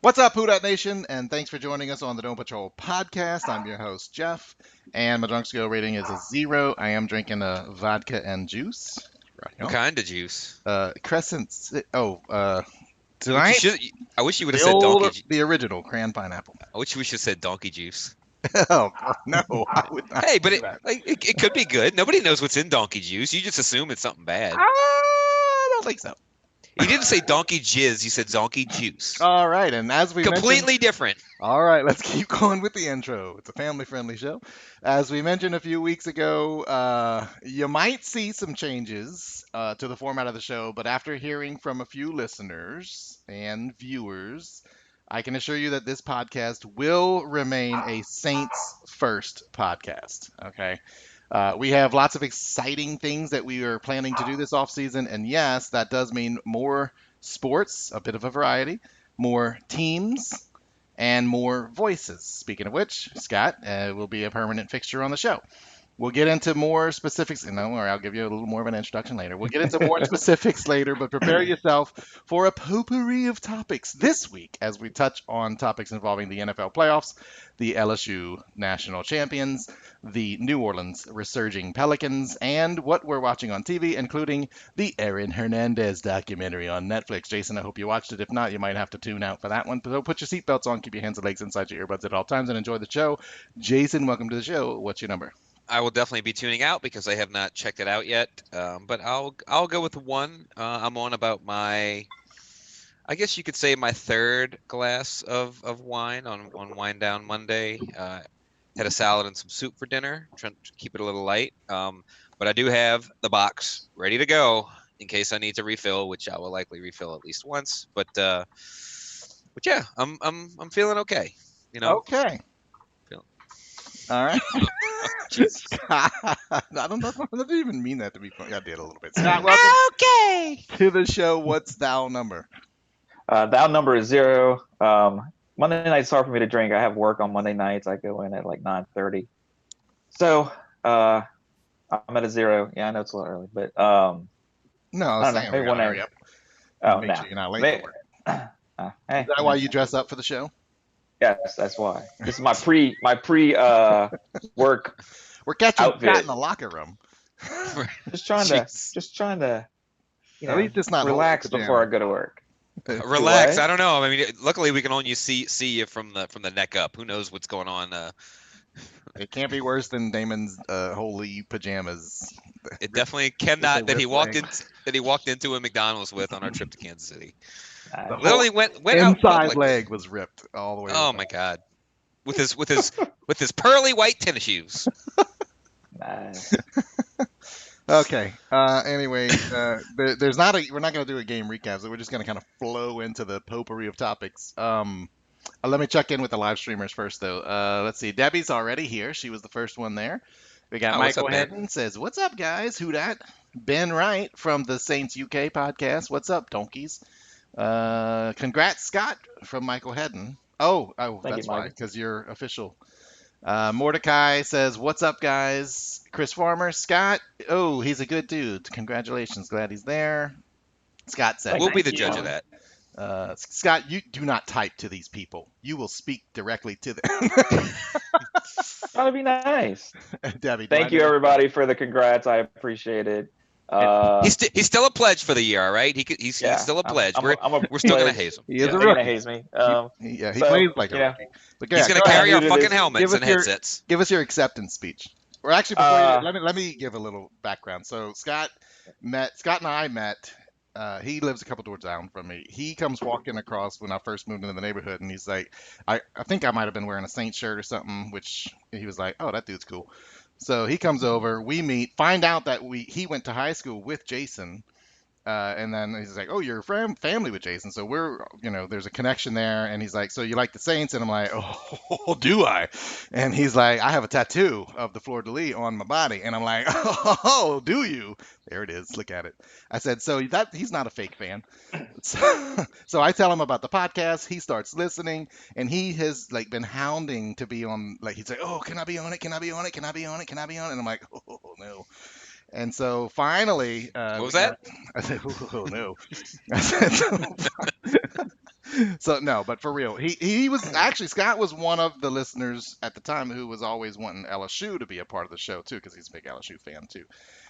What's up, Who Dat Nation? And thanks for joining us on the Dome Patrol podcast. I'm your host, Jeff, and my drunk skill rating is a 0. I am drinking a vodka and juice. Right, What kind of juice? Crescent. What you Tonight, should. I wish you would have said donkey. the original cran pineapple. I wish we should have said donkey juice. Oh no, I would not Hey, but do it, that. like, it could be good. Nobody knows what's in donkey juice. You just assume it's something bad. I don't think so. You didn't say donkey jizz. You said donkey juice. All right, and as we mentioned, Completely different. all right, let's keep going with the intro. It's a family-friendly show. As we mentioned a few weeks ago, you might see some changes to the format of the show, but after hearing from a few listeners and viewers, I can assure you that this podcast will remain a Saints first podcast. Okay. We have lots of exciting things that we are planning to do this offseason, and yes, that does mean more sports, a bit of a variety, more teams, and more voices. Speaking of which, Scott will be a permanent fixture on the show. We'll get into more specifics. And don't worry, I'll give you a little more of an introduction later. We'll get into more specifics later, but prepare yourself for a potpourri of topics this week as we touch on topics involving the NFL playoffs, the LSU national champions, the New Orleans resurging Pelicans, and what we're watching on TV, including the Aaron Hernandez documentary on Netflix. Jason, I hope you watched it. If not, you might have to tune out for that one. So put your seatbelts on, keep your hands and legs inside your earbuds at all times, and enjoy the show. Jason, welcome to the show. What's your number? I will definitely be tuning out because I have not checked it out yet. But I'll go with 1. I'm on about my, I guess you could say, my 3rd glass of wine on Wine Down Monday. Had a salad and some soup for dinner, trying to keep it a little light. But I do have the box ready to go in case I need to refill, which I will likely refill at least once. But yeah, I'm feeling okay. You know. Okay. Feel- All right. Jesus. I don't know. I didn't even mean that to be funny. I did a little bit. Scott, welcome Okay. to the show. What's thou number? The number is 0. Monday night's hard for me to drink. I have work on Monday nights. I go in at like 9:30. So I'm at a 0. Yeah, I know it's a little early, but No, I don't know. Sam, Maybe we gotta when hurry up. oh Make no. sure you're not late May- for work. Hey, Is that why you dress up for the show? Yes, that's why. This is my pre work. We're catching Outfit. Scott in the locker room. Just trying to At least it's not relax holding before I pajamas. go to work. Relax. What? I don't know. I mean, luckily we can only see you from the neck up. Who knows what's going on? It can't be worse than Damon's holy pajamas. It definitely cannot. That he walked ripped into a McDonald's with on our trip to Kansas City. Nice. Literally went out Inside public. leg was ripped all the way. Oh my God. With his pearly white tennis shoes. Nice. Okay. Anyway, there's not a. We're not going to do a game recap, so we're just going to kind of flow into the potpourri of topics. Let me check in with the live streamers first, though. Let's see. Debbie's already here. She was the first one there. We got Oh, what's Michael up, Ben? Hedden says, "What's up, guys? Who dat?" Ben Wright from the Saints UK podcast. What's up, donkeys? Congrats, Scott, from Michael Hedden. Oh, Thank that's you, why, Mike. because you're official. Mordecai says, "What's up, guys?" Chris Farmer, Scott. Oh, he's a good dude. Congratulations. Glad he's there. Scott said, We'll be the "Thank judge you." of that. Scott, you do not type to these people. You will speak directly to them. That'd be nice. Debbie, do I Thank you, do- everybody, for the congrats. I appreciate it. He's still a pledge for the year, all right? He's Yeah, still a pledge. I'm a We're still gonna pledge. haze him. He is a They're gonna rookie. haze me. Yeah, he so, plays like a you know, rookie. But He's yeah, gonna go ahead. carry our New to fucking this. helmets Give us and your- headsets. Give us your acceptance speech. Or actually, before let me give a little background. So Scott and I met. He lives a couple doors down from me. He comes walking across when I first moved into the neighborhood, and he's like, I think I might have been wearing a Saints shirt or something, which he was like, oh, that dude's cool. So he comes over, we meet, find out that he went to high school with Jason. And then he's like, "Oh, you're family with Jason, so there's a connection there." And he's like, "So you like the Saints?" And I'm like, "Oh, do I?" And he's like, "I have a tattoo of the fleur de lis on my body." And I'm like, "Oh, do you?" There it is. Look at it. I said, "So that he's not a fake fan." So I tell him about the podcast. He starts listening, and he has like been hounding to be on. Like he's like, "Oh, can I be on it? Can I be on it? Can I be on it? Can I be on it?" And I'm like, "Oh no." And so finally, What was that? I said, "Oh no!" I said, So no, but for real, he was actually Scott was one of the listeners at the time who was always wanting LSU to be a part of the show too, because he's a big LSU fan too.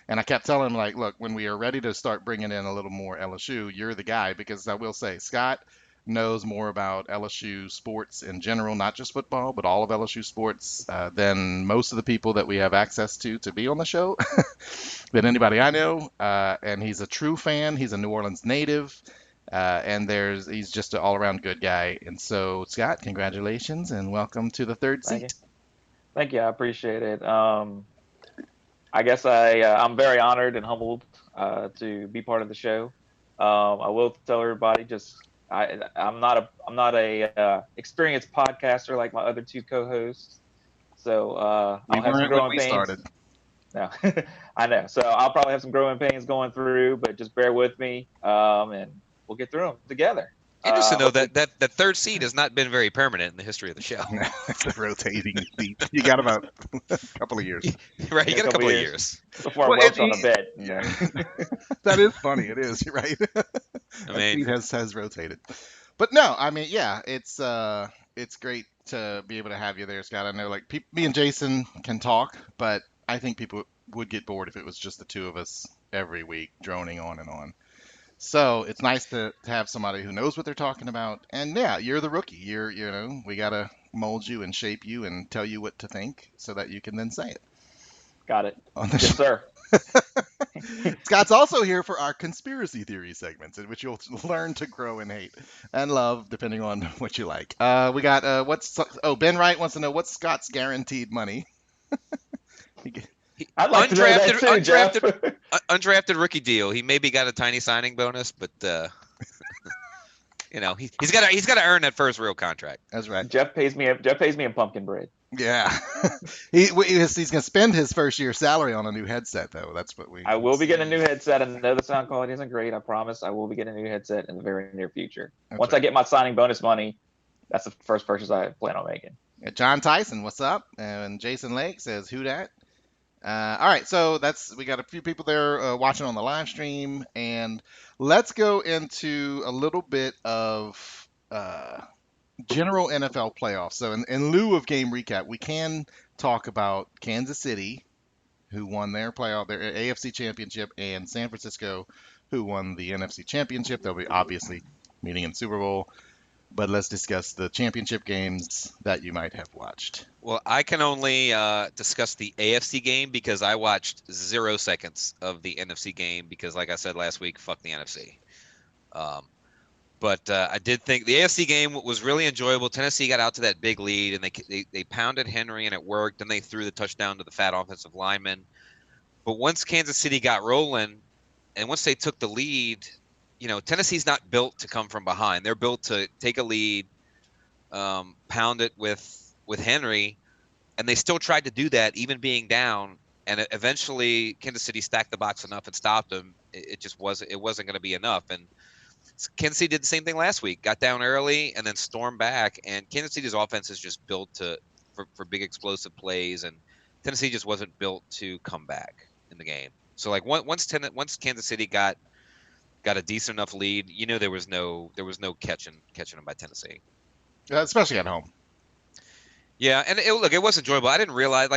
And I kept telling him like, look, when we are ready to start bringing in a little more LSU, you're the guy because I will say Scott knows more about LSU sports in general, not just football, but all of LSU sports than most of the people that we have access to be on the show, than anybody I know. And he's a true fan. He's a New Orleans native. And he's just an all-around good guy. And so, Scott, congratulations and welcome to the third Thank you. seat. Thank you. I appreciate it. I guess I'm very honored and humbled to be part of the show. I will tell everybody I'm not a experienced podcaster like my other two co-hosts, so We I'll have some weren't when growing we started. pains. No, I know. So I'll probably have some growing pains going through, but just bear with me, and we'll get through them together. Interesting though Hopefully, that third seed has not been very permanent in the history of the show. It's a rotating seat. You got about a couple of years. Right, you in a got a couple couple of years years. before I Well, welch on a bed. yeah, that is funny. It is. You're right. I That mean, seat has rotated. But no, I mean, yeah, it's great to be able to have you there, Scott. I know like me and Jason can talk, but I think people would get bored if it was just the two of us every week droning on and on. So it's nice to have somebody who knows what they're talking about. And yeah, you're the rookie. We gotta mold you and shape you and tell you what to think so that you can then say it Got it. on the Yes, show. sir. Scott's also here for our conspiracy theory segments, in which you'll learn to grow and hate and love, depending on what you like. We got Ben Wright wants to know what's Scott's guaranteed money. I'd like to know that too, Jeff. undrafted rookie deal. He maybe got a tiny signing bonus, but he's got to earn that first real contract. That's right. Jeff pays me in pumpkin bread. Yeah, he's gonna spend his first year salary on a new headset, though. That's what I will be getting a new headset. I know the sound quality isn't great. I promise. I will be getting a new headset in the very near future. That's Once right. I get my signing bonus money, that's the first purchase I plan on making. Yeah, John Tyson, what's up? And Jason Lake says, "Who dat?" All right, so we got a few people there watching on the live stream, and let's go into a little bit of general NFL playoffs. So, in lieu of game recap, we can talk about Kansas City, who won their AFC Championship, and San Francisco, who won the NFC Championship. They'll be obviously meeting in Super Bowl. But let's discuss the championship games that you might have watched. Well, I can only discuss the AFC game because I watched 0 seconds of the NFC game because, like I said last week, fuck the NFC. But I did think the AFC game was really enjoyable. Tennessee got out to that big lead, and they pounded Henry, and it worked. And they threw the touchdown to the fat offensive lineman. But once Kansas City got rolling, and once they took the lead, Tennessee's not built to come from behind. They're built to take a lead, pound it with Henry, and they still tried to do that even being down. And eventually, Kansas City stacked the box enough and stopped them. It just wasn't going to be enough. And Kansas City did the same thing last week. Got down early and then stormed back. And Kansas City's offense is just built for big explosive plays, and Tennessee just wasn't built to come back in the game. So like once Kansas City got a decent enough lead, there was no catching them by Tennessee. Especially at home. Yeah, and it was enjoyable. I didn't realize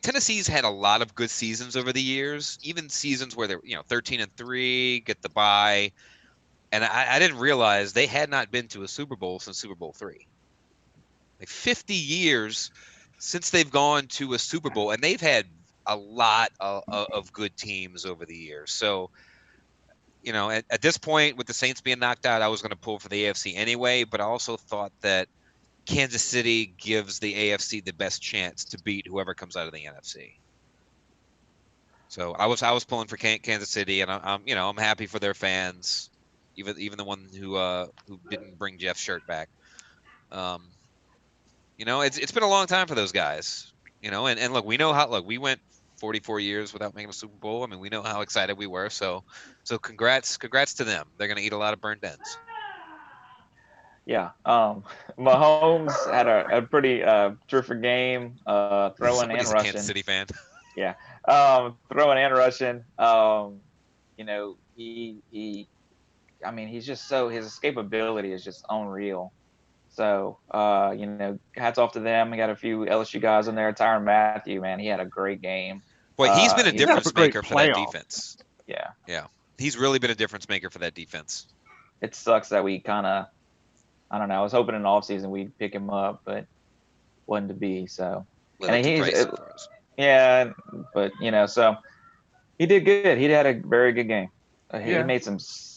Tennessee's had a lot of good seasons over the years, even seasons where they're 13-3, get the bye, and I didn't realize they had not been to a Super Bowl since Super Bowl III. Like 50 years since they've gone to a Super Bowl, and they've had a lot of good teams over the years. So, at this point, with the Saints being knocked out, I was going to pull for the AFC anyway, but I also thought that Kansas City gives the AFC the best chance to beat whoever comes out of the NFC. So I was pulling for Kansas City, and I'm happy for their fans, even the one who didn't bring Jeff's shirt back. It's been a long time for those guys. And look, we know how we went 44 years without making a Super Bowl. I mean, we know how excited we were. So congrats to them. They're going to eat a lot of burnt ends. Yeah. Mahommes had a pretty terrific game, throwing Somebody's and a rushing. Kansas City fan. Yeah. Throwing and rushing. He I mean, he's just his escapability is just unreal. So, hats off to them. We got a few LSU guys in there. Tyrann Mathieu, man, he had a great game. Boy, he's been a He had a difference great maker for that playoff. defense. Yeah. Yeah, he's really been a difference maker for that defense. It sucks that we kind of, I don't know. I was hoping in the offseason we'd pick him up, but wasn't to be. So, Little too he's pricey for us. yeah, but so he did good. He had a very good game. He Yeah. made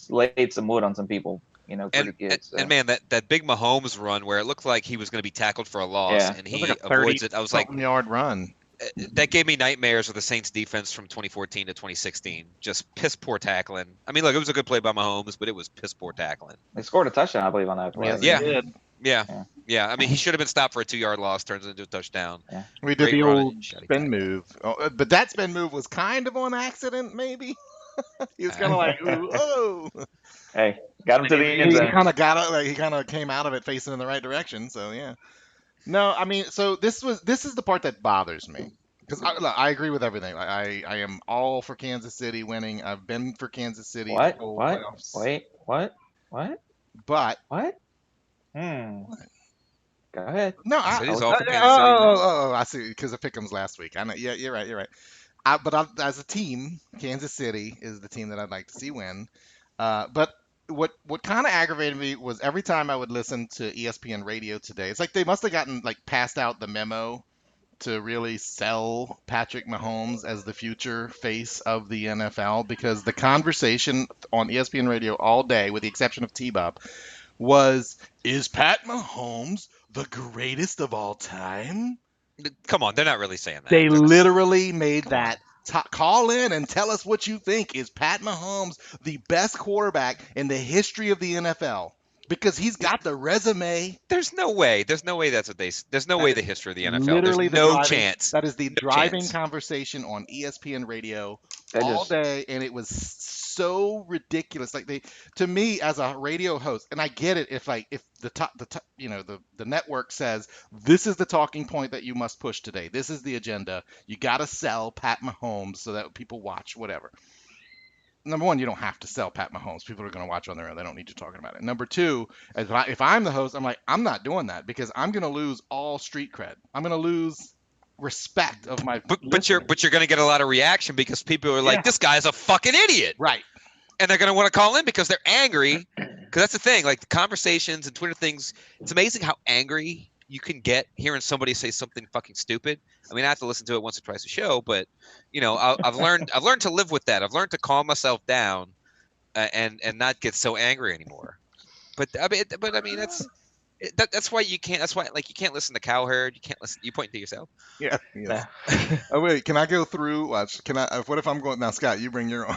laid some wood on some people. Pretty good. So. And man, that big Mahommes run where it looked like he was going to be tackled for a loss, Yeah. and It was he like a avoids it. I was like, 30-something-yard run. that gave me nightmares of the Saints defense from 2014 to 2016. Just piss poor tackling. I mean, look, it was a good play by Mahommes, but it was piss poor tackling. They scored a touchdown, I believe, on that play. Yes, Yeah. he did. Yeah. I mean, he should have been stopped for a 2-yard loss. Turns into a touchdown. Yeah. We did Great the run old and shutty spin tackle. move. Oh, but that spin move was kind of on accident, maybe. He was kind of like, ooh, oh. Hey, got him to the end He zone. kind of got it. Like, he kind of came out of it facing in the right direction. So yeah. No, I mean, so this is the part that bothers me because I agree with everything. I am all for Kansas City winning. I've been for Kansas City the What? whole What? playoffs. Wait. What? What? But What? Go ahead. no, I, City's oh, all for oh, Kansas City now. oh, I see because of Pickems last week. I know. Yeah, you're right. As a team, Kansas City is the team that I'd like to see win. But what kind of aggravated me was every time I would listen to ESPN radio today, it's like they must have gotten like passed out the memo to really sell Patrick Mahomes as the future face of the NFL because the conversation on ESPN radio all day, with the exception of T-Bob, was, is Pat Mahomes the greatest of all time? Come on, they're not really saying that. They They're not. literally made Come on. that. Call in and tell us what you think. Is Pat Mahomes the best quarterback in the history of the NFL? Because he's got the resume. There's no way. There's no way that's what they. There's no That way is the history of the NFL. Literally There's the no driving, chance. That is the No driving chance. conversation on ESPN radio They all just day, and it was so ridiculous. Like to me as a radio host, and I get it if the network says this is the talking point that you must push today. This is the agenda. You got to sell Pat Mahomes so that people watch whatever. Number one, you don't have to sell Pat Mahomes. People are going to watch on their own. They don't need you talking about it. Number two, if I'm the host, I'm like, I'm not doing that because I'm going to lose all street cred. I'm going to lose respect of my. But you're listeners. going to get a lot of reaction because people are like, Yeah. this guy's a fucking idiot, Right. and they're going to want to call in because they're angry. Because that's the thing, like the conversations and Twitter things. It's amazing how angry you can get hearing somebody say something fucking stupid. I mean, I have to listen to it once or twice a show, but I've learned to live with that. I've learned to calm myself down and not get so angry anymore. But I mean that's why you can't. That's why like you can't listen to Cowherd. You can't listen. You point to yourself. Yeah. Yes. Oh wait, can I go through? Watch. Can I? What if I'm going now, Scott? You bring your own.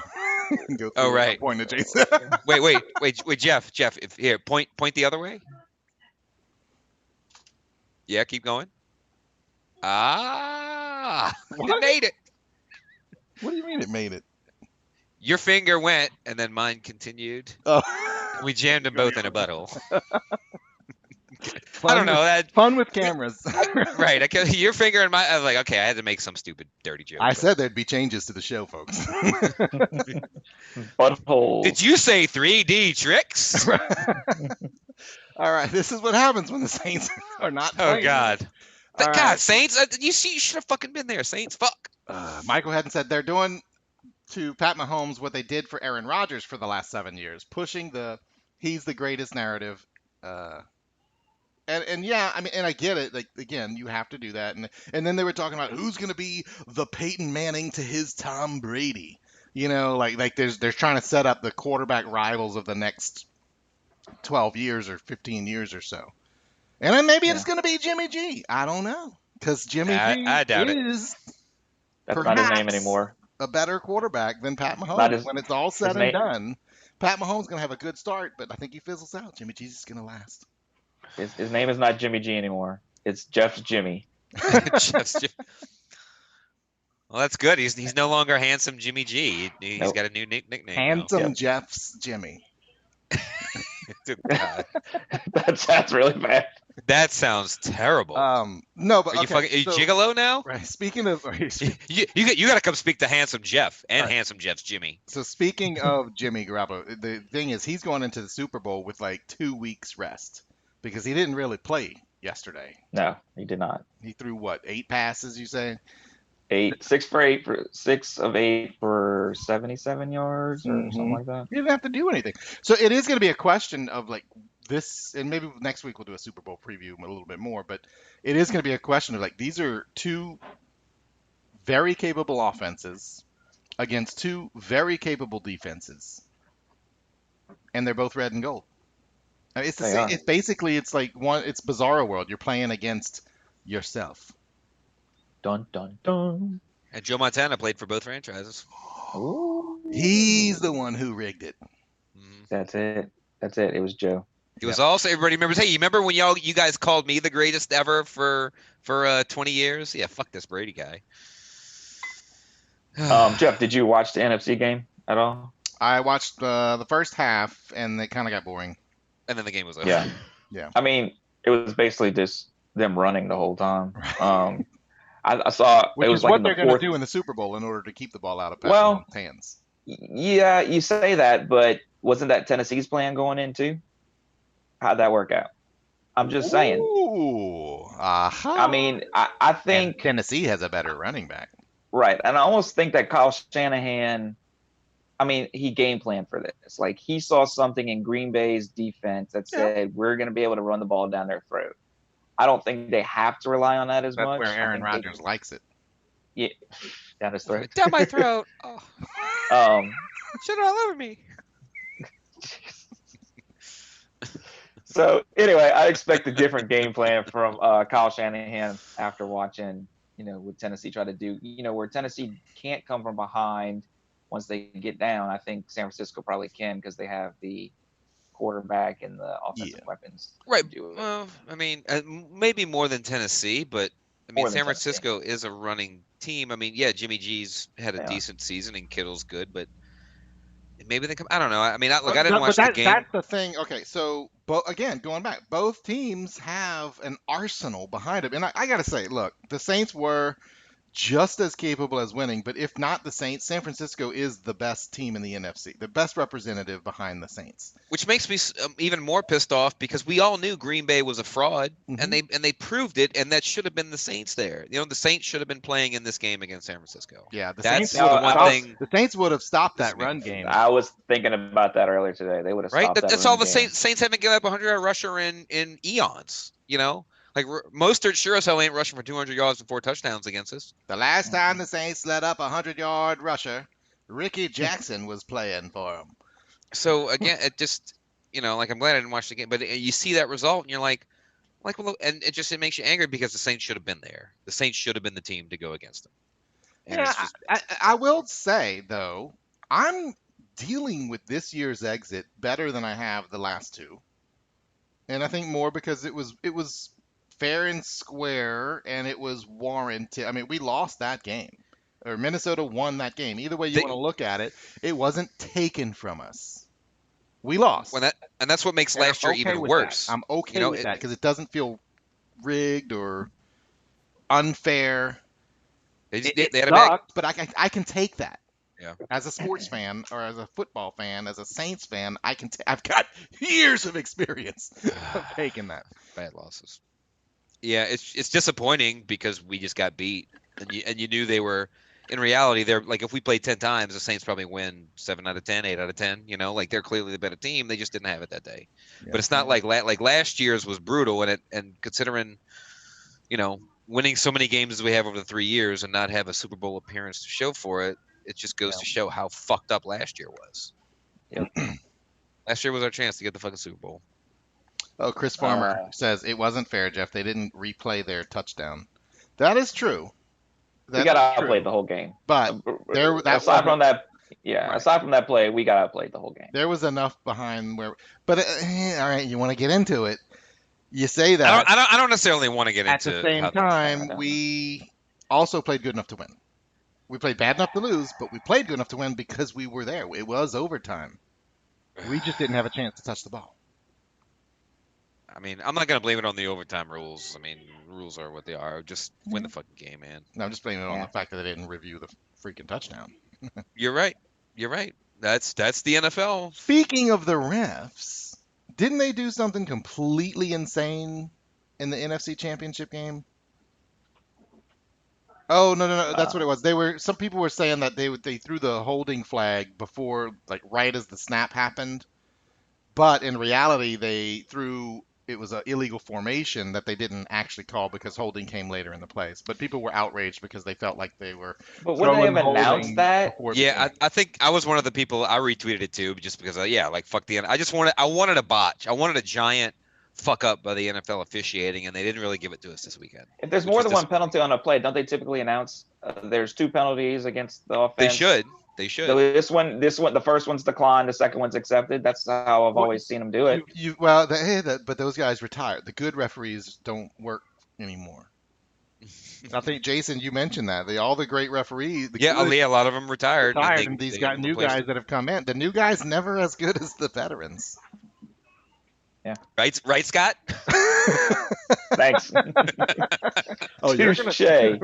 Go through Oh, right. Point to Jason. Wait, Jeff. If here, point the other way. Yeah, keep going. You What? made it. What do you mean it made it? Your finger went, and then mine continued. Oh. We jammed them both in a butthole. Fun I don't know that. Fun with cameras. Right. Your finger and my. I was like, okay, I had to make some stupid, dirty joke. I said there'd be changes to the show, folks. butthole. Did you say 3D tricks? All right, this is what happens when the Saints are not Oh playing. God. All God, right. Saints. You should have fucking been there, Saints. Fuck. Michael hadn't said they're doing to Pat Mahomes what they did for Aaron Rodgers for the last 7 years, pushing the he's the greatest narrative. And yeah, I mean, and I get it. Like again, you have to do that. And then they were talking about who's going to be the Peyton Manning to his Tom Brady. Like they're trying to set up the quarterback rivals of the next 12 years or 15 years or so. And then maybe it's going to be Jimmy G. I don't know, because Jimmy G I doubt it. is That's not his name perhaps anymore. a better quarterback than Pat Not Mahomes. his- When it's all said his and name- done, Pat Mahomes going to have a good start, but I think he fizzles out. Jimmy G's just going to last. His name is not Jimmy G anymore. It's Jeff's Jimmy. Well, that's good. He's no longer handsome Jimmy G. He's Nope. got a new nickname. now. Handsome Yep. Jeff's Jimmy. God. That's really bad. That sounds terrible. No, but Are you okay. Are you So, gigolo now? right. Speaking of, You got to come speak to Handsome Jeff and right. Handsome Jeff's Jimmy. So speaking of Jimmy Garoppolo, the thing is he's going into the Super Bowl with like 2 weeks rest because he didn't really play yesterday. No, he did not. He threw what, 8 passes, you say? 6 of 8 for 77 yards or something Hmm. like that. He didn't have to do anything. So it is going to be a question of like this, and maybe next week we'll do a Super Bowl preview a little bit more, but it is going to be a question of like these are two very capable offenses against two very capable defenses, and they're both red and gold. It's the They same. are. It's basically it's like one. It's Bizarro World. You're playing against yourself. Dun dun dun. And Joe Montana played for both franchises. Ooh. He's the one who rigged it. Mhm. That's it. That's it. It was Joe. It was also everybody remembers. Hey, you remember when you guys called me the greatest ever for 20 years? Yeah, fuck this Brady guy. Jeff, did you watch the NFC game at all? I watched the first half, and it kind of got boring. And then the game was over. Yeah. Yeah. I mean, it was basically just them running the whole time. I saw Which it was is like what in the they're going to fourth. do in the Super Bowl in order to keep the ball out of Pat Well, Mahomes' hands. Yeah, you say that, but wasn't that Tennessee's plan going into? How'd that work out? I'm just saying. Ooh, aha. I mean, I And think Tennessee has a better running back. right, and I almost think that Kyle Shanahan. I mean, he game planned for this. Like he saw something in Green Bay's defense that said we're going to be able to run the ball down their throat. I don't think they have to rely on that as That's much. where I Aaron think Rodgers likes it. yeah, down his throat. Down my throat. Oh, shit all over me. So anyway, I expect a different game plan from Kyle Shanahan after watching, what Tennessee try to do. Where Tennessee can't come from behind once they get down. I think San Francisco probably can because they have the quarterback and the offensive weapons. Right. To do it. Well, I mean, maybe more than Tennessee, but I mean, More than San Tennessee. Francisco is a running team. I mean, yeah, Jimmy G's had a They are. decent season and Kittle's good, but maybe they come. I don't know. I mean, look, I didn't But watch the game. that's the thing. Okay, so again, going back, both teams have an arsenal behind them, and I got to say, look, the Saints were just as capable as winning, but if not the Saints, San Francisco is the best team in the NFC, the best representative behind the Saints. Which makes me even more pissed off because we all knew Green Bay was a fraud, and they proved it, and that should have been the Saints there. The Saints should have been playing in this game against San Francisco. Yeah, the That's Saints the would have one thing. the Saints would have stopped that Pisses me run off. game. I was thinking about that earlier today. They would have Right? stopped that. That's run all the game. Saints haven't given up a 100-yard rusher in eons. Like Mostert sure as hell ain't rushing for 200 yards and 4 touchdowns against us. The last time the Saints let up a 100-yard rusher, Ricky Jackson was playing for them. So again, it just like I'm glad I didn't watch the game, but you see that result and you're like, well, and it makes you angry because the Saints should have been there. The Saints should have been the team to go against them. And Yeah, it's just, I will say though, I'm dealing with this year's exit better than I have the last two, and I think more because it was fair and square, and it was warranted. I mean, we lost that game, or Minnesota won that game. Either way you They- want to look at it, it wasn't taken from us. We lost. and that's what makes And I'm last year okay even with worse. that. I'm okay with that because it doesn't feel rigged or unfair. They It had a bad, sucked, but I can take that. Yeah. As a sports fan or as a football fan, as a Saints fan, I've got years of experience of taking that. bad losses. Yeah, it's disappointing because we just got beat, and you knew they were. In reality, they're like if we played 10 times, the Saints probably win 7 out of 10, 8 out of 10. Like they're clearly the better team. They just didn't have it that day. Yeah. But it's not like last year's was brutal, and considering, winning so many games as we have over the 3 years and not have a Super Bowl appearance to show for it, it just goes to show how fucked up last year was. Yep. Last year was our chance to get the fucking Super Bowl. Oh, Chris Farmer says it wasn't fair, Jeff. They didn't replay their touchdown. That is true. We got outplayed the whole game. But aside from that play, we got outplayed the whole game. There was enough behind where. But all right, you want to get into it. You say that. I don't necessarily want to get At into. the same time, we also played good enough to win. We played bad enough to lose, but we played good enough to win because we were there. It was overtime. We just didn't have a chance to touch the ball. I mean, I'm not gonna blame it on the overtime rules. I mean, rules are what they are. Just win the fucking game, man. No, I'm just blaming it on Yeah. the fact that they didn't review the freaking touchdown. You're right. You're right. That's the NFL. Speaking of the refs, didn't they do something completely insane in the NFC Championship game? Oh, no, that's what it was. Some people were saying that they threw the holding flag before, like, right as the snap happened, but in reality it was an illegal formation that they didn't actually call because holding came later in the plays. But people were outraged because they felt like they were But wouldn't they throwing have announced holding that? before the Yeah, game. I think I was one of the people. I retweeted it too, just because. Yeah, like fuck the. I wanted a botch. I wanted a giant fuck up by the NFL officiating, and they didn't really give it to us this weekend. If there's Which more was than one disappointing. penalty on a play, don't they typically announce there's 2 penalties against the offense? They should. They should. So this one, the first one's declined, the second one's accepted. That's how I've Well, always seen them do it. but those guys retired. The good referees don't work anymore. I think Jason, you mentioned that all the great referees, the Yeah, good a lot of them retired, retired, and these they guys, new replaced guys them. that have come in. The new guys never as good as the veterans. Right, Scott? Thanks. Oh, you're Touche. Hey,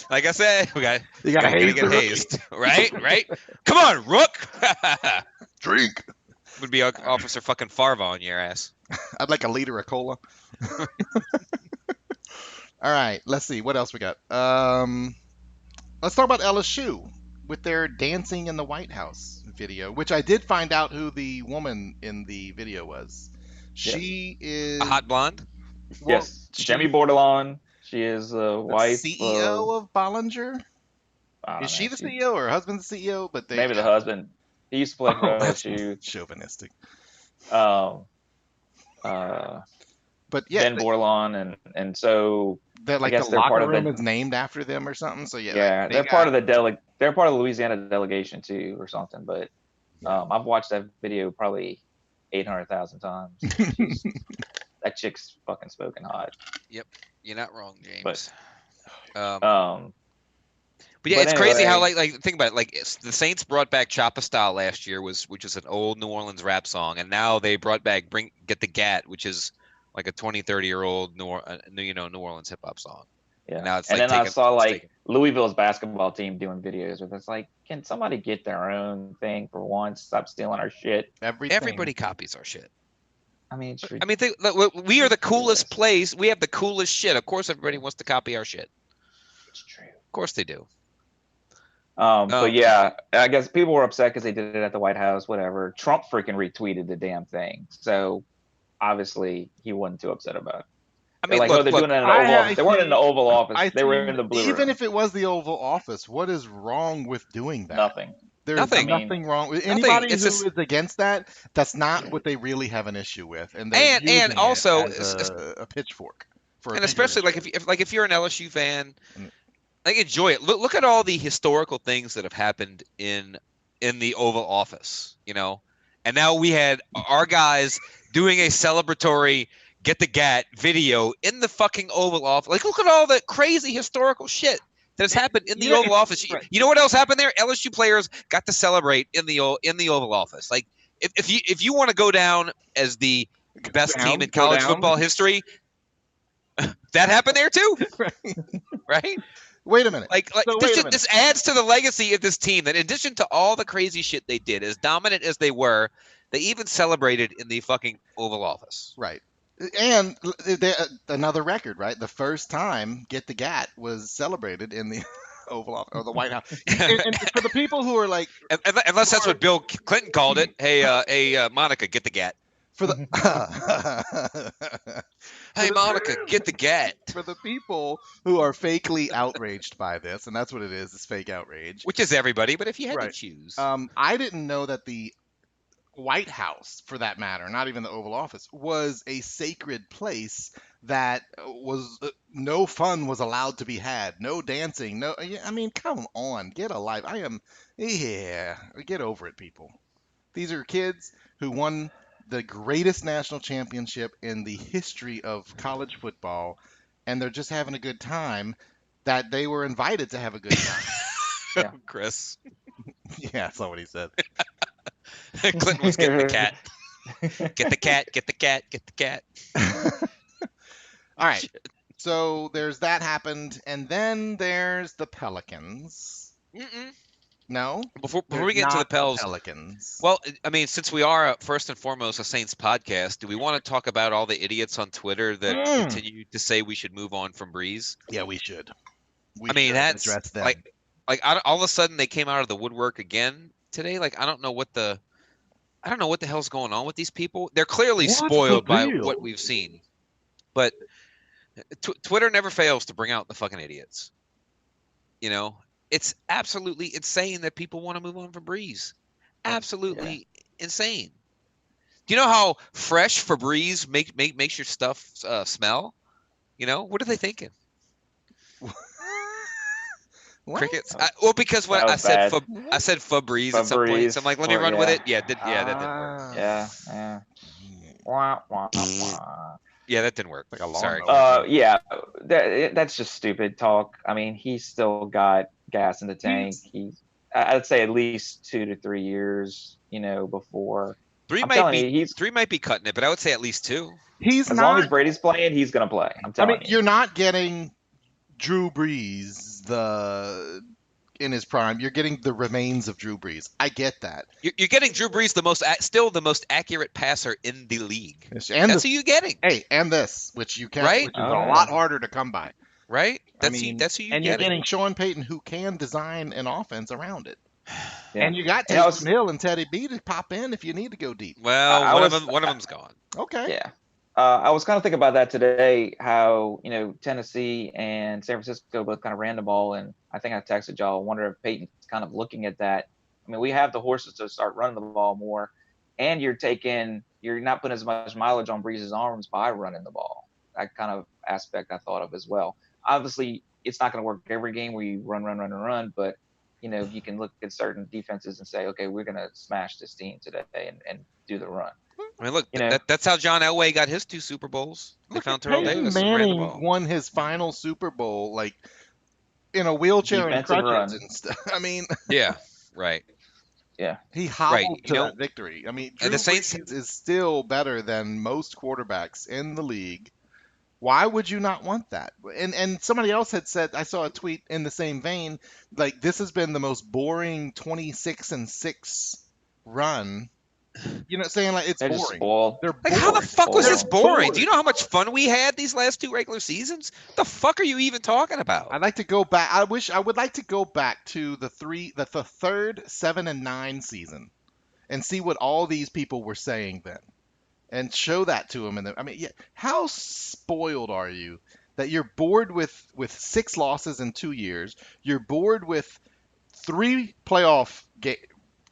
like I said, you gotta gonna haze get the rookie. hazed. Right? Come on, Rook. Drink. Would be Officer fucking Farva on your ass. I'd like a liter of cola. All right, let's see what else we got. Let's talk about LSU with their dancing in the White House video, which I did find out who the woman in the video was. She is A hot blonde. well, Yes, Demi Bordelon. She is the the wife CEO of. of Bollinger. I don't Is she know, the CEO or her husband's the CEO? But maybe the husband. He used to play for Oh, that's LSU. chauvinistic. Um, But yeah, Ben Bordelon, and so that I like the guess they're part locker of room the. is named after them or something. So yeah, Yeah, they they're got part of the They're part of the Louisiana delegation too, or something. But Yeah. I've watched that video probably 800,000 times. She's, that chick's fucking smoking hot. Yep, you're not wrong, James. But But yeah, but it's crazy how anyway. like think about it. Like the Saints brought back Choppa Style last year, which is an old New Orleans rap song, and now they brought back Get the Gat, which is like a 20, 30-year-old New Orleans hip hop song. Yeah. And now it's And like then I taking. saw it's like taking- Louisville's basketball team doing videos with. It's like, can somebody get their own thing for once? Stop stealing our shit. everything. Everybody copies our shit. I mean, it's I mean, we are the coolest ridiculous. place. We have the coolest shit. Of course, everybody wants to copy our shit. It's true. Of course they do. But yeah, I guess people were upset because they did it at the White House, whatever. Trump freaking retweeted the damn thing. So obviously he wasn't too upset about it. I They're mean, like, look, oh, they're doing it in the I- Oval I Office. They weren't in the see- Oval Office. I They were see, in the Blue even Room. if it was the Oval Office, what is wrong with doing that? Nothing. There's Nothing. nothing wrong with Nothing. anybody It's who just- is against that. That's not what they really have an issue with, and they're And using also, it as a pitchfork. For a and bigger especially like issue. if you're an LSU fan, Mm. like enjoy it. Look at all the historical things that have happened in the Oval Office, and now we had our guys doing a celebratory Get the Gat video in the fucking Oval Office. Like, look at all the crazy historical shit that has happened in the Yeah, Oval Office. right. You know what else happened there? LSU players got to celebrate in the Oval Office. Like, if you want to go down as the best team in Go college down. football history, that happened there too, right? Wait a minute. Like So wait a minute. this adds to the legacy of this team. That in addition to all the crazy shit they did, as dominant as they were, they even celebrated in the fucking Oval Office. Right. And another record, right? The first time Get the Gat was celebrated in the Oval Office or the White House. And for the people who are like, Unless that's what Bill Clinton called it. Hey, Monica, get the gat. for the Hey, Monica, get the gat. for the people who are fakely outraged by this, and that's what it is fake outrage. Which is everybody, but if you had Right. to choose. I didn't know that the White House, for that matter, not even the Oval Office, was a sacred place that was no fun was allowed to be had, no dancing, no. I mean, come on, get a life. Get over it, people. These are kids who won the greatest national championship in the history of college football, and they're just having a good time. That they were invited to have a good time. Yeah. Chris. Yeah, that's not what he said. Clinton was getting the cat. Get the cat, get the cat, get the cat. All right. So there's that happened, and then there's the Pelicans. Mm-mm. No, Before they're we get into the not the Pels, Pelicans. well, I mean, since we are first and foremost a Saints podcast, do we want to talk about all the idiots on Twitter that continue to say we should move on from Breeze? Yeah, we should. We I mean, should that's address them. like all of a sudden they came out of the woodwork again today. Like I don't know what the hell's going on with these people. They're clearly What's the spoiled by deal? what we've seen. But Twitter never fails to bring out the fucking idiots. You know, it's absolutely insane that people want to move on from Breeze. Absolutely insane. Do you know how fresh Febreze makes your stuff smell? You know, what are they thinking? What? Crickets. Well, because when That I was said bad. I said Febreze at some point, so I'm like, let me run with it. Yeah, that didn't work. Yeah. Wah, wah, wah. Yeah, that didn't work. Like a Sorry. lawnmower. Yeah, that's just stupid talk. I mean, he's still got gas in the tank. I'd say at least 2 to 3 years, before. Three I'm might telling be you, three might be cutting it, but I would say at least 2. He's as not. long as Brady's playing, he's gonna play. I'm I telling mean, you. you're not getting Drew Brees in his prime. You're getting the remains of Drew Brees. I get that. You're getting Drew Brees, still the most accurate passer in the league. And That's who you're getting, hey, and this, which you can't, Right? which is Oh, a yeah. lot harder to come by. right? I mean, That's who you're and you're getting. getting Sean Payton, who can design an offense around it. Yeah. And you got And I was- Taysom Hill and Teddy B to pop in if you need to go deep. Well, I one was- of them's gone. Okay. Yeah. I was kind of thinking about that today, how, Tennessee and San Francisco both kind of ran the ball. And I think I texted y'all, I wonder if Peyton's kind of looking at that. I mean, we have the horses to start running the ball more. And you're not putting as much mileage on Breeze's arms by running the ball. That kind of aspect I thought of as well. Obviously, it's not going to work every game where you run, but, you can look at certain defenses and say, okay, we're going to smash this team today and do the run. I mean, look, You know? that's how John Elway got his 2 Super Bowls. They Look found at Terrell Peyton Davis and ran the Manning ball. won his final Super Bowl like in a wheelchair and Defensive crutches run. and stuff. I mean, Yeah, right. he hobbled Right, to that victory. I mean, Drew and the Saints- Brees is still better than most quarterbacks in the league. Why would you not want that? And somebody else had said, I saw a tweet in the same vein, like this has been the most boring 26-6 run. Saying like it's They're just boring. spoiled. They're Like, how the boring. fuck was They're this boring? bored. Do you know how much fun we had these last 2 regular seasons? What the fuck are you even talking about? I'd like to go back. I would like to go back to the third 7-9 season, and see what all these people were saying then, and show that to them. I mean, yeah, how spoiled are you that you're bored with 6 losses in 2 years? You're bored with 3 playoff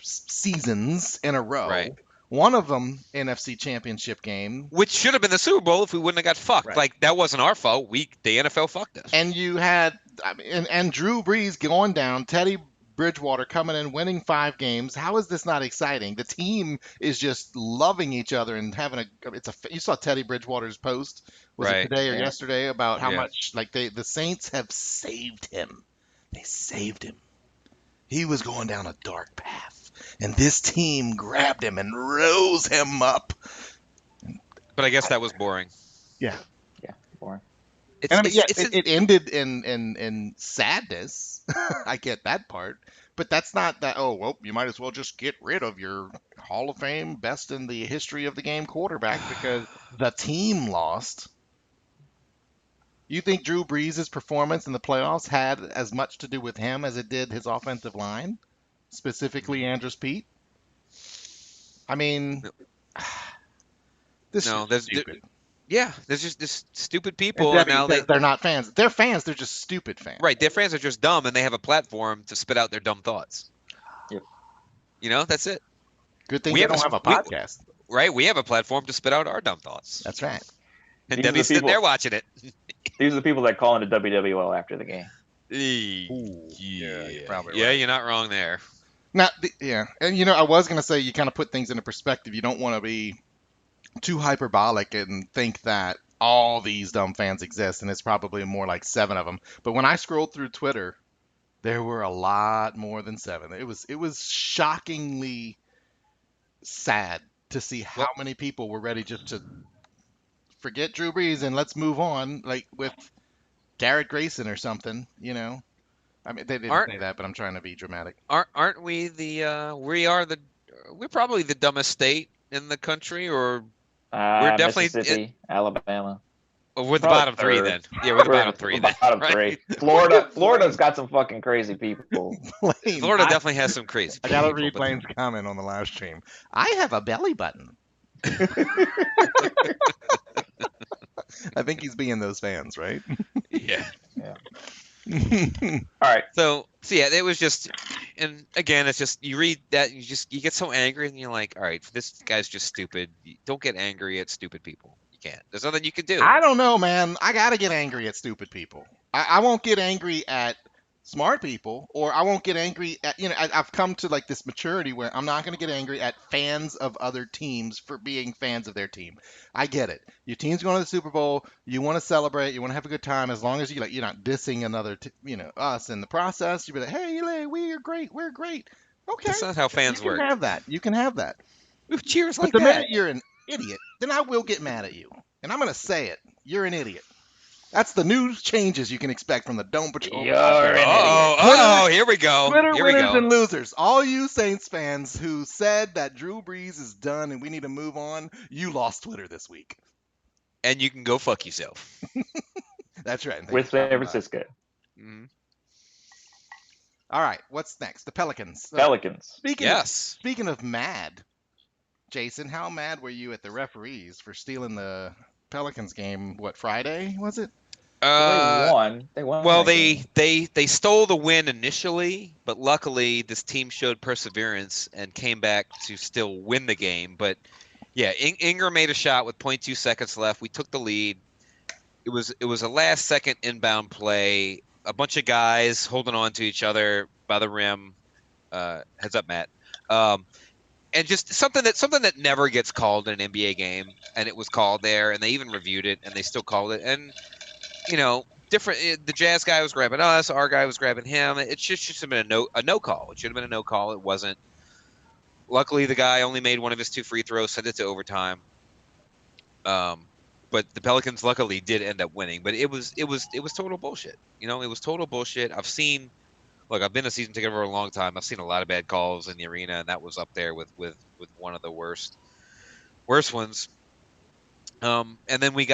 seasons in a row. Right. One of them NFC Championship game. Which should have been the Super Bowl if we wouldn't have got fucked. Right. Like, that wasn't our fault. The NFL fucked us. And you had, and Drew Brees going down, Teddy Bridgewater coming in, winning 5 games. How is this not exciting? The team is just loving each other and having you saw Teddy Bridgewater's post, was Right. it today or Yeah. yesterday, about how Yeah. much, like, the Saints have saved him. They saved him. He was going down a dark path, and this team grabbed him and rose him up. But I guess that was boring. Yeah. Boring. It's, And I mean, it's- yeah, it ended in sadness. I get that part, but that's not that. Oh well, you might as well just get rid of your Hall of Fame, best in the history of the game quarterback because the team lost. You think Drew Brees' performance in the playoffs had as much to do with him as it did his offensive line, specifically Andrews Pete? I mean, this No, is there's- stupid. yeah, there's just this stupid And people, Debbie, and now they're not fans. They're fans. They're just stupid fans. right, their fans are just dumb, and they have a platform to spit out their dumb thoughts. Yep. That's it. Good thing We they have don't a- have a we- podcast. Right? We have a platform to spit out our dumb thoughts. That's right. And These are the Debbie's sitting people- there watching it. These are the people that call into WWL after the game. Ooh, Yeah, you're probably yeah, right. you're not wrong there. Now, yeah, and I was gonna say you kind of put things into perspective. You don't want to be too hyperbolic and think that all these dumb fans exist, and it's probably more like 7 of them. But when I scrolled through Twitter, there were a lot more than 7. It was shockingly sad to see how Well, many people were ready just to forget Drew Brees and let's move on, like with Garrett Grayson or something, you know. I mean, they didn't aren't say that, but I'm trying to be dramatic. aren't we we're probably the dumbest state in the country, or we're definitely Mississippi, Alabama. we're the Probably bottom three third. then. Yeah, we're the We're bottom three the then, bottom right? three. Look at Florida's Blaine. got some fucking crazy people. Blaine, Florida definitely has some crazy I gotta people, read but Blaine's comment on the live stream. I have a belly button. I think he's being those fans, right? yeah. Yeah. All right. So yeah, it was just, and again, it's just you read that and you get so angry and you're like, all right, this guy's just stupid. Don't get angry at stupid people. You can't. There's nothing you can do. I don't know, man. I gotta get angry at stupid people. I won't get angry at smart people, or I won't get angry at, I've come to like this maturity where I'm not gonna get angry at fans of other teams for being fans of their team. I get it. Your team's going to the Super Bowl. You want to celebrate. You want to have a good time. As long as you're not dissing us in the process. You be like, hey, we're great. We're great. Okay, That's not how you fans can work. have that. You can have that. Cheers But like the that. minute you're an idiot, then I will get mad at you. And I'm going to say it. You're an idiot. That's the new changes you can expect from the Dome Patrol You're podcast. an idiot. Oh, here we go. Twitter Here we winners go. and losers. All you Saints fans who said that Drew Brees is done and we need to move on, you lost Twitter this week. And you can go fuck yourself. That's right. And thank you With for stopping San by. Francisco. Mhm. All right, what's next? The Pelicans. Pelicans. Speaking of mad, Jason, how mad were you at the referees for stealing the Pelicans game? What, Friday was it? Well, they Uh, won. They won. well, that game. they stole the win initially, but luckily this team showed perseverance and came back to still win the game. But yeah, Ingram made a shot with .2 seconds left. We took the lead. It was a last second inbound play. A bunch of guys holding on to each other by the rim. Heads up, Matt. And just something that never gets called in an NBA game, and it was called there, and they even reviewed it, and they still called it. And different. The Jazz guy was grabbing us, our guy was grabbing him. It should have been a no call. It should have been a no call. It wasn't. Luckily, the guy only made one of his 2 free throws, sent it to overtime. But the Pelicans luckily did end up winning. But it was total bullshit. It was total bullshit. I've been a season ticket for a long time. I've seen a lot of bad calls in the arena, and that was up there with one of the worst ones. And then we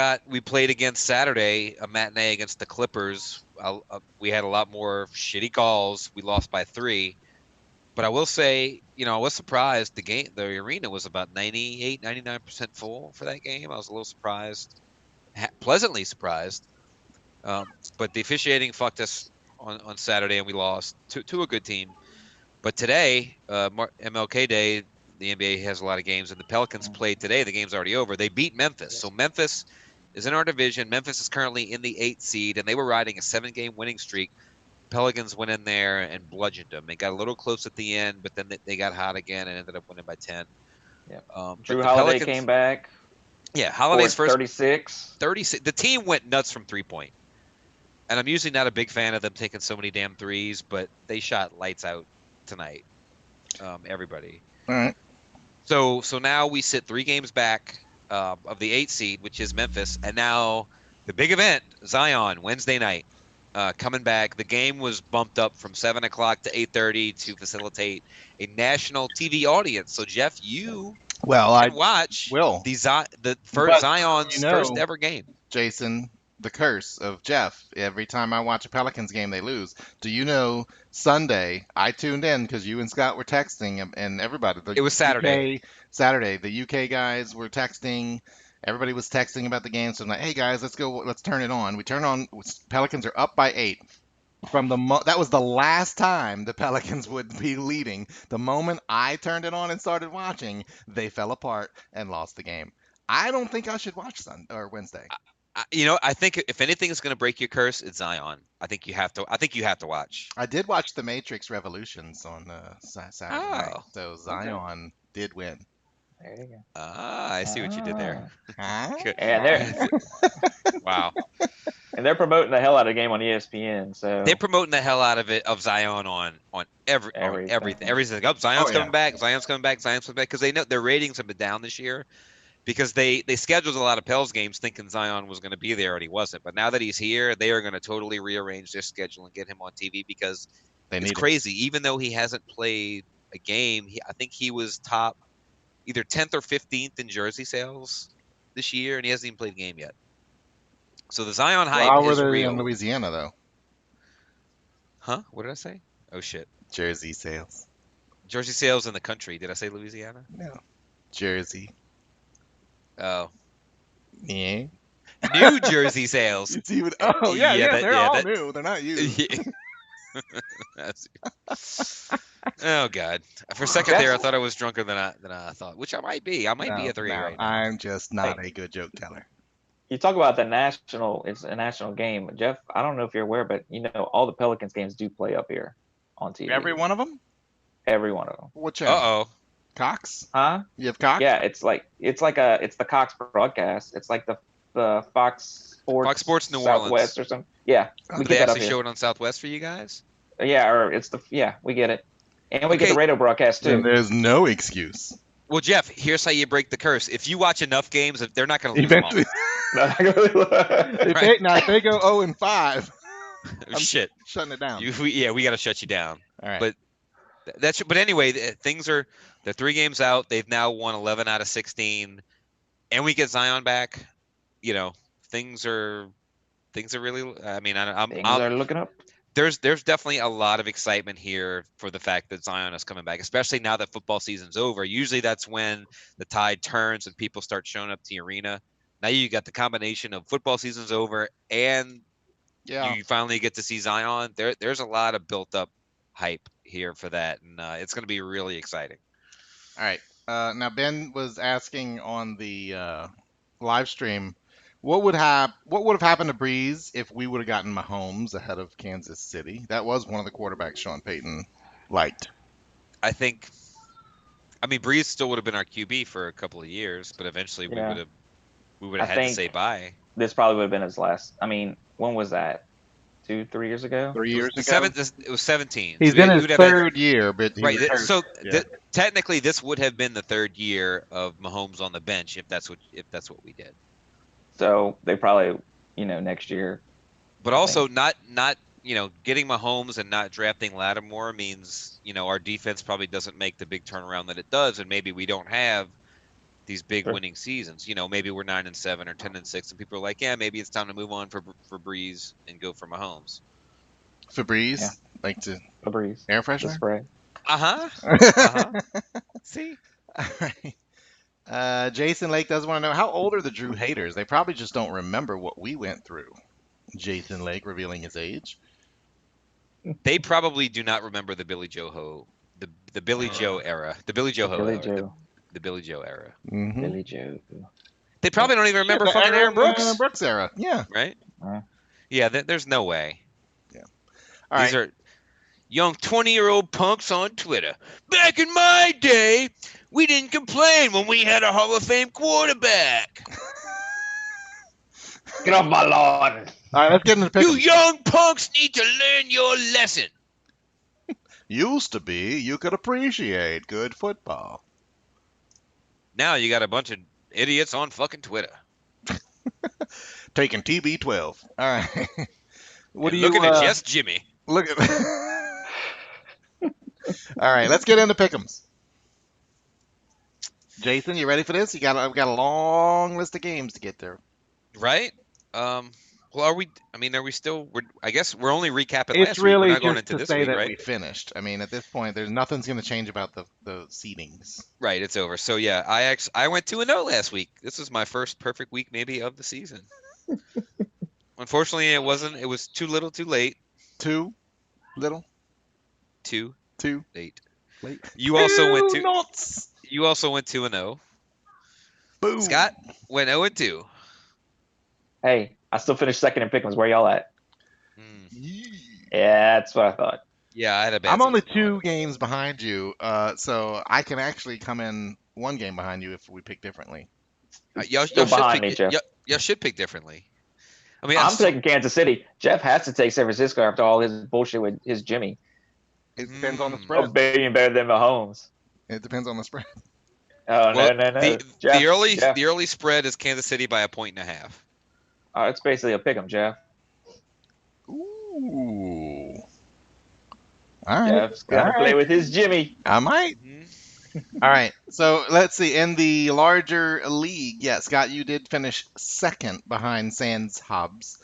played against Saturday, a matinee against the Clippers. We had a lot more shitty calls. We lost by 3. But I will say, I was surprised. The arena was about 98, 99% full for that game. I was a little surprised, pleasantly surprised. But the officiating fucked us on Saturday, and we lost to a good team. But today, MLK Day, the NBA has a lot of games, and the Pelicans played today. The game's already over. They beat Memphis. So Memphis is in our division. Memphis is currently in the 8th seed, and they were riding a 7-game winning streak. Pelicans went in there and bludgeoned them. They got a little close at the end, but then they got hot again and ended up winning by 10. Yeah. But Drew the Holiday Pelicans came back. Yeah, Holiday's Scored first 36. 36. The team went nuts from 3-point. And I'm usually not a big fan of them taking so many damn threes, but they shot lights out tonight. Everybody. All right. So now we sit 3 games back of the 8th seed, which is Memphis, and now the big event, Zion, Wednesday night, coming back. The game was bumped up from 7 o'clock to 8:30 to facilitate a national TV audience. So Jeff, you Well, can watch will. the first But, Zion's first ever game. Jason, the curse of Jeff. Every time I watch a Pelicans game, they lose. Do you know Sunday, I tuned in because you and Scott were texting and everybody. It was Saturday. Saturday, the UK guys were texting. Everybody was texting about the game. So I'm like, hey guys, let's go. Let's turn it on. We turn on. Pelicans are up by 8. That was the last time the Pelicans would be leading. The moment I turned it on and started watching, they fell apart and lost the game. I don't think I should watch Wednesday. I think if anything is going to break your curse, it's Zion. I think you have to watch. I did watch The Matrix Revolutions on Saturday night, Oh, so Zion did win. There you go. Ah, I see what you did there. Huh? Good. And Wow. they're promoting the hell out of the game on ESPN. So They're promoting the hell out of it, of Zion on everything. everything. Everything's like, oh, Oh, Zion's yeah. coming back. Zion's coming back. Zion's coming back, because they know their ratings have been down this year because they scheduled a lot of Pels games thinking Zion was going to be there and he wasn't. But now that he's here, they are going to totally rearrange their schedule and get him on TV because They it's need him. crazy. Even though he hasn't played a game, I think he was top either 10th or 15th in jersey sales this year, and he hasn't even played a game yet. So the Zion hype How were is they real. in Louisiana, though? Huh? What did I say? Oh, shit. Jersey sales. Jersey sales in the country. Did I say Louisiana? No. Jersey. Oh. Yeah. New Jersey sales. It's even. Oh, yeah, Yeah, they're all new. They're not used. Oh God! For a second there, I thought I was drunker than I thought, which I might be. I might be at 3 right now. I'm just not a good joke teller. You talk about the national. It's a national game, Jeff. I don't know if you're aware, but all the Pelicans games do play up here on TV. Every one of them? Every one of them. What channel? Uh-oh. Cox? Huh? You have Cox? Yeah, it's the Cox broadcast. It's like the Fox Sports New Southwest Orleans or something. Yeah, Oh, we They get that up actually here. show it on Southwest for you guys. Yeah, or we get it, and we get Okay. the radio broadcast Then too. there's no excuse. Well, Jeff, here's how you break the curse. If you watch enough games, they're not going to lose them all. Eventually, if they go 0-5, Oh, shit. shutting it down. We got to shut you down. All right. But but anyway, they're 3 games out. They've now won 11 out of 16, and we get Zion back. Things are really. I mean, Things are looking up. there's definitely a lot of excitement here for the fact that Zion is coming back, especially now that football season's over. Usually that's when the tide turns and people start showing up to the arena. Now you got the combination of football season's over and Yeah. you finally get to see Zion. There's a lot of built up hype here for that, and it's going to be really exciting. All right. Now Ben was asking on the live stream, what would have happened to Breeze if we would have gotten Mahommes ahead of Kansas City? That was one of the quarterbacks Sean Payton liked. I mean, Breeze still would have been our QB for a couple of years, but eventually we would have had to say bye. This probably would have been his last. I mean, when was that? 2-3 years ago? 3 years ago. It was 17. He's So in he his would have had- third year, but he Right. was hurt. So Yeah. technically, this would have been the 3rd year of Mahomes on the bench if that's what we did. So they probably, next year. But also not getting Mahomes and not drafting Lattimore means our defense probably doesn't make the big turnaround that it does, and maybe we don't have these big winning seasons. Maybe we're 9-7 or 10-6, and people are like, yeah, maybe it's time to move on for Breeze and go for Mahomes. Febreze, Yeah. like to Febreze. air The freshener. spray. See. All right. Jason Lake does want to know, how old are the Drew haters? They probably just don't remember what we went through. Jason Lake revealing his age. They probably do not remember the Billy Joe the Billy Joe era, the Billy Joe Billy era, Joe. the Billy Joe era. Mm-hmm. Billy Joe. They probably don't even remember the fucking Aaron Brooks, Brooks era. Yeah. right? Uh. Yeah, there's no way. All These right. are young 20-year-old punks on Twitter. Back in my day, we didn't complain when we had a Hall of Fame quarterback. Get off my lawn. All right, let's get into You Pickems. young punks need to learn your lesson. Used to be, you could appreciate good football. Now you got a bunch of idiots on fucking Twitter. Taking TB12. All right. What do you Looking at just Jimmy. look at? All right, let's get into Pickems. Jason, you ready for this? We got a long list of games to get there. Right? Well, are we still? I guess we're only recapping It's last week. really We're not going just into to this say week, that right? we finished. I mean, at this point, there's nothing's going to change about the seedings. Right, it's over. So yeah, I went 2-0 last week. This is my first perfect week maybe of the season. Unfortunately, it wasn't. It was too little, too late. Too little, Too too late. late. You also went Two nuts. You also went 2-0. Boom. Scott went 0-2. Hey, I still finished second in Pickems. Where y'all at? Yee. Yeah, that's what I thought. Yeah, I had a bad. I'm only season. 2 games behind you, so I can actually come in one game behind you if we pick differently. Y'all Still should behind pick. me, Jeff. Y'all should pick differently. I mean, I'm taking Kansas City. Jeff has to take San Francisco after all his bullshit with his Jimmy. It depends on the A spread. billion better than Mahomes. It depends on the spread. Oh Well, no. Jeff, the early spread is Kansas City by 1.5. It's basically a pick'em, Jeff. Ooh. All right. Jeff's gonna play with his Jimmy. I might. All right. So let's see. In the larger league, yeah, Scott, you did finish second behind Sans Hobbs.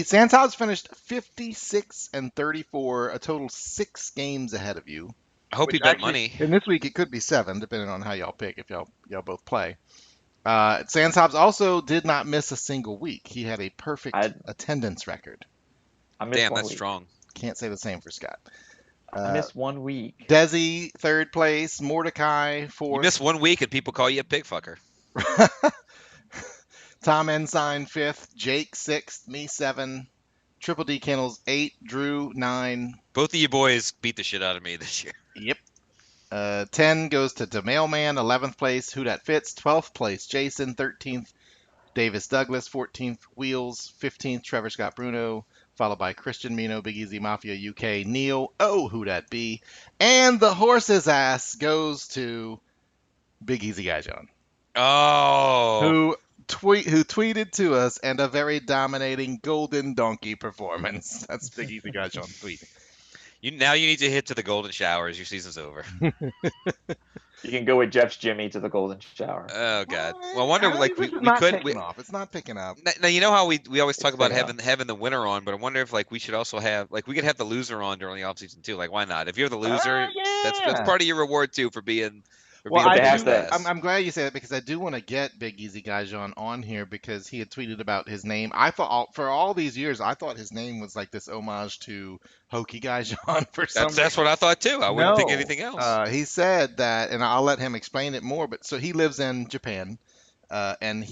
Sans Hobbs finished 56 and 34, a total 6 games ahead of you. I hope Which you bet actually- money. And this week it could be 7, depending on how y'all pick, if y'all both play. Sans Hobbs also did not miss a single week. He had a perfect attendance record. I missed Damn, one that's week. strong. Can't say the same for Scott. I missed 1 week. Desi, third place. Mordecai, You fourth. miss 1 week and people call you a pig fucker. Tom Ensign, fifth. Jake, sixth. Me, 7. Triple D Kennels, 8. Drew, 9. Both of you boys beat the shit out of me this year. Yep. 10 goes to the Mailman, 11th place. Who Dat Fits, 12th place. Jason, 13th. Davis Douglas, 14th. Wheels, 15th. Trevor Scott Bruno, followed by Christian Mino, Big Easy Mafia UK, Neil, Who Dat Be, and the horse's ass goes to Big Easy Guy John, Oh. who tweeted to us, and a very dominating golden donkey performance. That's Big Easy Guy John's tweet. Now you need to hit to the golden showers. Your season's over. You can go with Jeff's Jimmy to the golden shower. Oh God. Well, I wonder like we It's not could. picking off. It's not picking up. Now you know how we always talk It's about picking having the winner on, but I wonder if like we should also have like we could have the loser on during the off season too. Like why not? If you're the loser, that's Yeah. part of your reward too for being. Well, they I have do, to- I'm glad you say that, because I do want to get Big Easy Guy John on here, because he had tweeted about his name. I thought for all these years, I thought his name was like this homage to Hokey Guy John for some reason. That's what I thought too. I wouldn't think No. anything else. He said that, and I'll let him explain it more. But so he lives in Japan, and I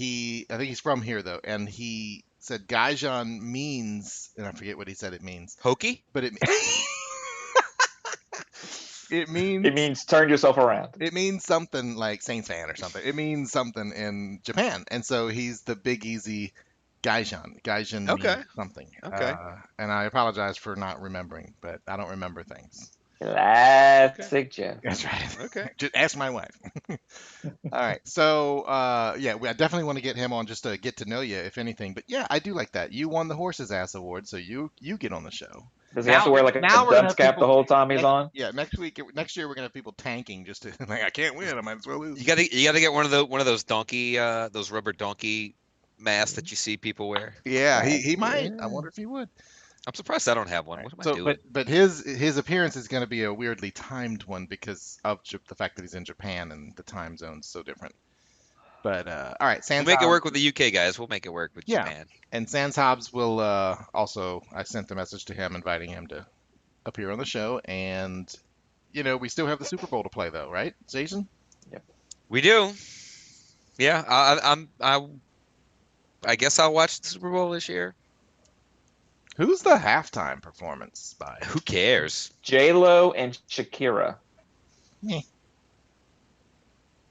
think he's from here though, and he said Guy John means, and I forget what he said it means, Hokey? but it means It means turn yourself around. it means something like Saints fan or something. It means something in Japan, and so he's the Big Easy Gaijin. Gaijin Okay. means something. Okay. And I apologize for not remembering, but I don't remember things. Classic Jeff. That's right. Okay. Just ask my wife. All right. So yeah, I definitely want to get him on just to get to know you, if anything. But yeah, I do like that. You won the horse's ass award, so you get on the show. Does he have to wear like a now we're gonna dunce have cap people- the whole time he's on? Yeah, next year we're gonna have people tanking just to like, I can't win, I might as well lose. You gotta get one of those donkey those rubber donkey masks that you see people wear. Yeah, he might. I Yeah. wonder if he would. I'm surprised I don't have one. What am I So, doing? but his appearance is going to be a weirdly timed one because of the fact that he's in Japan and the time zone's so different. But all right, We'll Sans make it Hobbs- work with the UK guys. We'll make it work with Yeah. Japan. And Sans Hobbs will also. I sent a message to him inviting him to appear on the show, and we still have the Super Bowl to play though, right, Jason? We do. Yeah, I guess I'll watch the Super Bowl this year. Who's the halftime performance by? Who cares? J Lo and Shakira. Meh.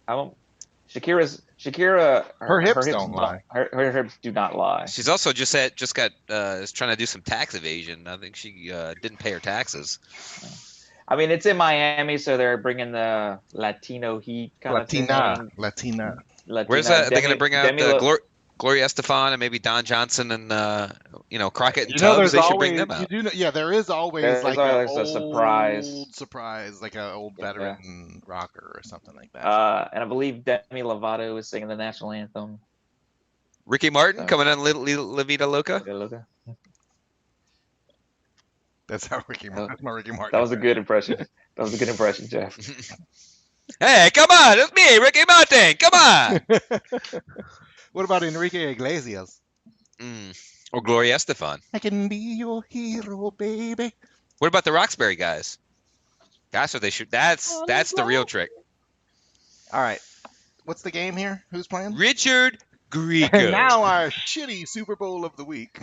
I don't. Shakira. Her hips don't lie. Her hips do not lie. She's also is trying to do some tax evasion. I think she didn't pay her taxes. I mean, it's in Miami, so they're bringing the Latino heat kind of thing. Latina. Where's that? They're gonna bring out Demi Lo- Gloria Estefan and maybe Don Johnson and Crockett and You know, Tubbs. there's They should always, bring them out. you do know, yeah, there is always There's like always an a surprise. old surprise, like an old Yeah. veteran rocker or something like that. and I believe Demi Lovato is singing the national anthem. Ricky Martin So- coming on La Vida Loca. That's how Ricky Martin. That's my Ricky Martin. That was a good impression. That was a good impression, Jeff. Hey, come on, it's me, Ricky Martin. Come on. What about Enrique Iglesias? Or Gloria Estefan. I can be your hero, baby. What about the Roxbury guys? That's what they should. That's the real trick. All right. What's the game here? Who's playing? Richard Grieco. And now our shitty Super Bowl of the week.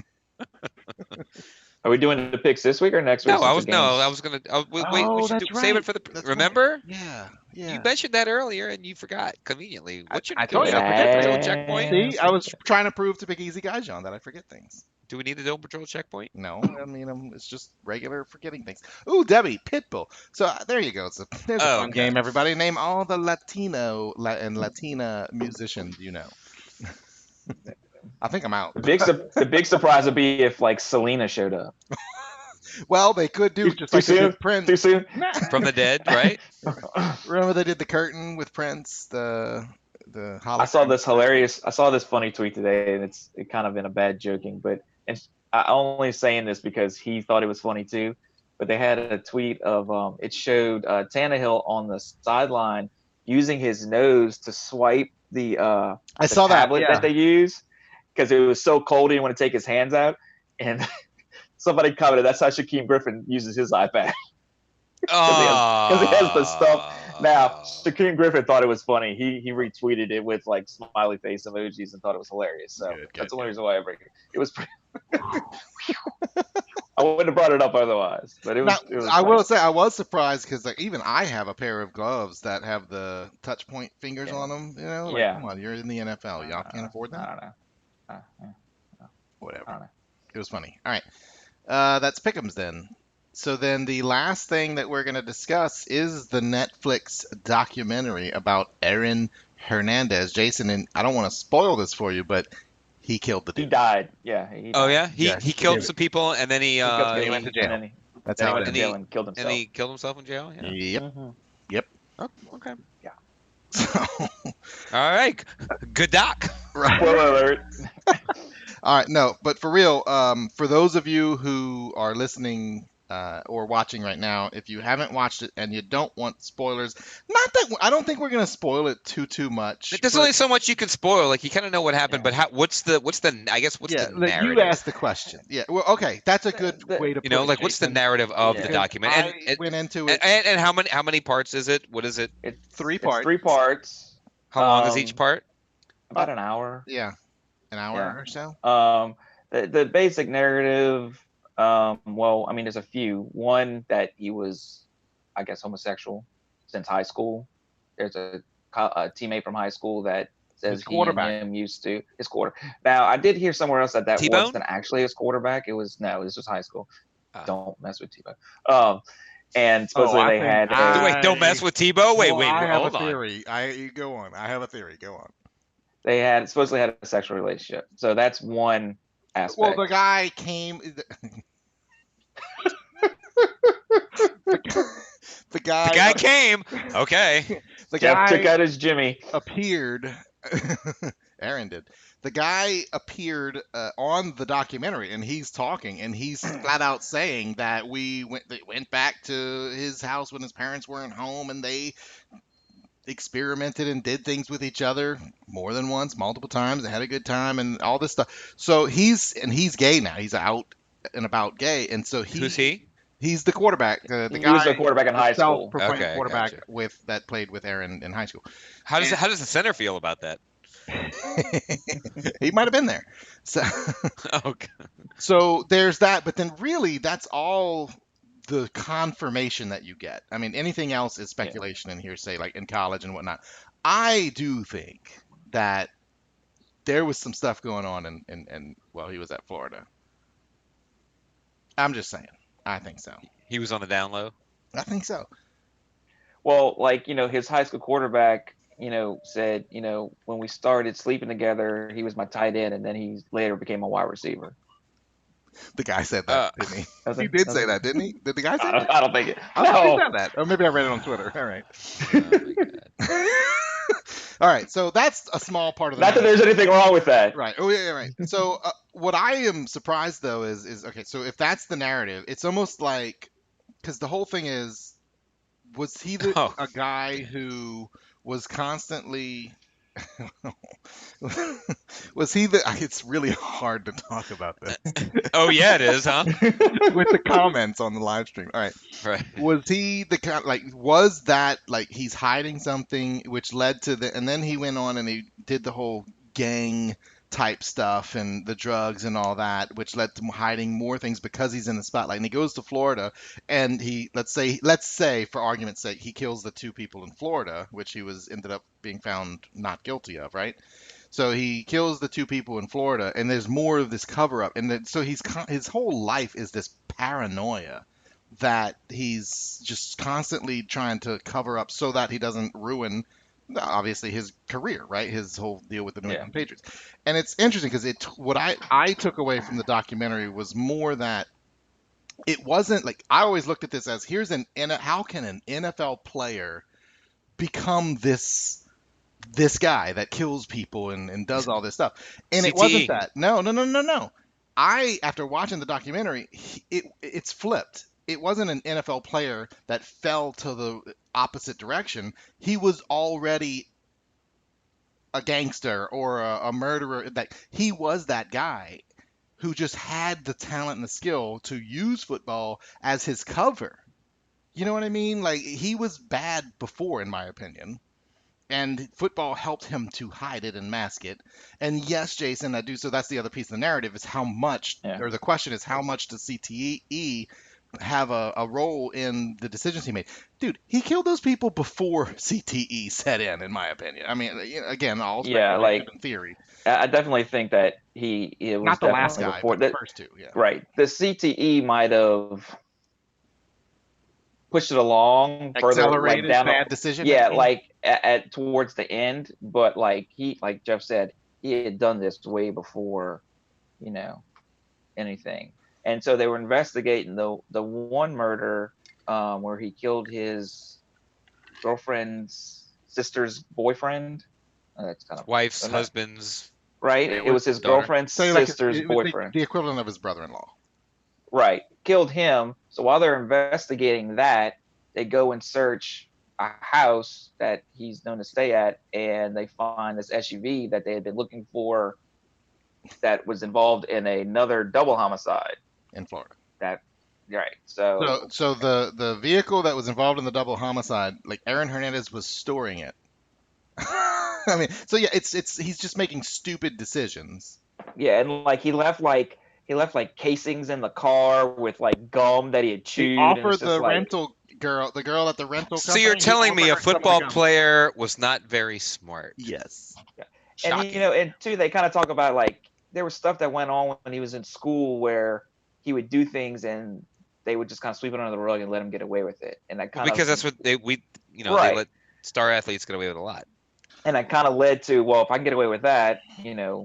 Are we doing the picks this week or next week? No, I since was the no, games- I was gonna. We Oh, should that's save right. it for the. That's right. Remember? Yeah, You yeah. mentioned that earlier and you forgot conveniently. What's your I told you I Dome forget Patrol things. checkpoint? See, I was trying to prove to Big Easy Guy John that I forget things. Do we need a Dome Patrol checkpoint? No, I mean it's just regular forgetting things. Ooh, Debbie, Pitbull. So there you go. So there's a Oh, fun okay. game, everybody. Name all the and Latina musicians you know. I think I'm out. The big surprise would be if like Selena showed up. Well, they could do just Too like they soon? did Prince. Too soon? From the dead, right? Remember they did the curtain with Prince, the I saw hologram. this hilarious. I saw this funny tweet today, and it's kind of in a bad joking, but I only saying this because he thought it was funny too. But they had a tweet of it showed Tannehill on the sideline using his nose to swipe the I saw that. tablet Yeah. that they use because it was so cold he didn't want to take his hands out, and somebody commented that's how Shaquem Griffin uses his iPad. Because he has the stuff. Now, Shaquem Griffin thought it was funny. He retweeted it with like smiley face emojis and thought it was hilarious. So that's the only reason why I bring it. It was pretty. I wouldn't have brought it up otherwise, but it was. Now, it was I funny. will say I was surprised because like even I have a pair of gloves that have the touch point fingers on them. You know, like, come on, you're in the NFL. Y'all can't afford that. I don't know. Whatever. I don't know. It was funny. All right, that's Pickems then. So then the last thing that we're going to discuss is the Netflix documentary about Aaron Hernandez. Jason, and I don't want to spoil this for you, but he killed the dude. He died. Yeah. He Oh died. yeah, he killed some people and then he went to jail. And then That's he how went it to ended. jail and killed himself. and he killed himself in jail. Yeah. Yep. Mhm. Yep. Oh, okay. So, All right. Good doc. right. Spoiler alert. All right, no, but for real, for those of you who are listening or watching right now, if you haven't watched it and you don't want spoilers, not that I don't think we're gonna spoil it too much. There's only so much you can spoil. Like you kind of know what happened, but what's the I guess what's the like narrative? you asked the question. Yeah, well, okay, that's a good way to put it. Like what's the Jason, narrative of the because document? I went into it. And how many parts is it? What is it? It's 3 It's parts. 3 parts. How long is each part? About an hour. Yeah, an hour or so. The basic narrative. Well, I mean, there's a few. One that he was, I guess, homosexual since high school. There's a teammate from high school that says His quarterback. he and him used to his quarter. Now, I did hear somewhere else that T-Bone? wasn't actually his quarterback. It was this was high school. Ah. Don't mess with T-Bone. And supposedly they had. Wait, don't mess with Tebow. Wait, I have hold a on. theory. You go on. I have a theory. Go on. They had supposedly had a sexual relationship. So that's one aspect. Well, the guy came. The guy came. Okay. The Jeff guy took out his Jimmy. appeared. Aaron did. The guy appeared on the documentary, and he's talking, and he's flat out saying that they went back to his house when his parents weren't home, and they experimented and did things with each other more than once, multiple times, and had a good time, and all this stuff. So he's gay now. He's out and about gay, and so Who's he? He's the quarterback. The He guy was the quarterback in high school. self-proclaimed Okay, quarterback gotcha. that played with Aaron in high school. How does the center feel about that? He might have been there. So, Okay. so there's that, but then really that's all the confirmation that you get. I mean, anything else is speculation and hearsay, like in college and whatnot. I do think that there was some stuff going on in while he was at Florida. I'm just saying. I think so. He was on the down low. I think so. Well, like, his high school quarterback, said, when we started sleeping together, he was my tight end, and then he later became a wide receiver. The guy said that, didn't he? He it? did say that, didn't he? Did the guy say that? I don't think it. I don't think he No. said that. Or maybe I read it on Twitter. All right. Oh, my God. All right. So that's a small part of the Not that there's anything wrong with that. Right. Oh yeah, right. So what I am surprised though is okay. So if that's the narrative, it's almost like because the whole thing is, was he a guy who was constantly was he the? It's really hard to talk about this Oh yeah, it is, huh? with the comments on the live stream. All right. Right. Was he the kind was that like he's hiding something which led to and then he went on and he did the whole gang type stuff and the drugs and all that, which led to him hiding more things because he's in the spotlight. And he goes to Florida, and let's say for argument's sake, he kills the two people in Florida, which he was ended up being found not guilty of, right? So he kills the two people in Florida, and there's more of this cover up, and so his whole life is this paranoia that he's just constantly trying to cover up so that he doesn't ruin obviously his career, right? His whole deal with the New Yeah. England Patriots. And it's interesting because what I took away from the documentary was more that it wasn't like I always looked at this as how can an NFL player become this guy that kills people and does all this stuff. And it wasn't CTE. that. No, no, no, no, no. After watching the documentary, it's flipped. It wasn't an NFL player that fell to the opposite direction. He was already a gangster or a murderer. That he was that guy who just had the talent and the skill to use football as his cover. You know what I mean? Like he was bad before, in my opinion, and football helped him to hide it and mask it. And yes, Jason, I do. So that's the other piece of the narrative is how much, Yeah. or the question is how much does CTE have a role in the decisions he made? Dude, he killed those people before CTE set in my opinion. I mean, again, all Yeah, speculation like and theory. I definitely think that it was Not the last definitely guy, before but the that. first two. Yeah. Right. The CTE might have pushed it along further, like Accelerated down. bad decision Yeah, making. like at towards the end, but like Jeff said, he had done this way before, anything. And so they were investigating the one murder where he killed his girlfriend's sister's boyfriend. That's kind of Wife's, husband's. right. It was his daughter. girlfriend's So like sister's it was boyfriend. the equivalent of his brother-in-law. Right. Killed him. So while they're investigating that, they go and search a house that he's known to stay at, and they find this SUV that they had been looking for that was involved in another double homicide In Florida. Right. So the vehicle that was involved in the double homicide, like Aaron Hernandez was storing it. I mean, so yeah, he's just making stupid decisions. yeah, and like he left casings in the car with like gum that he had chewed. He and it's offered just the like, rental girl, the girl at the rental So company. you're he telling me offered a her some of the football gum. player was not very smart? Yes. Shocking. and too, they kind of talk about like there was stuff that went on when he was in school where he would do things and they would just kind of sweep it under the rug and let him get away with it, and that kind Because of that's what they Right. let star athletes get away with a lot. and that kind of led to, well, if I can get away with that,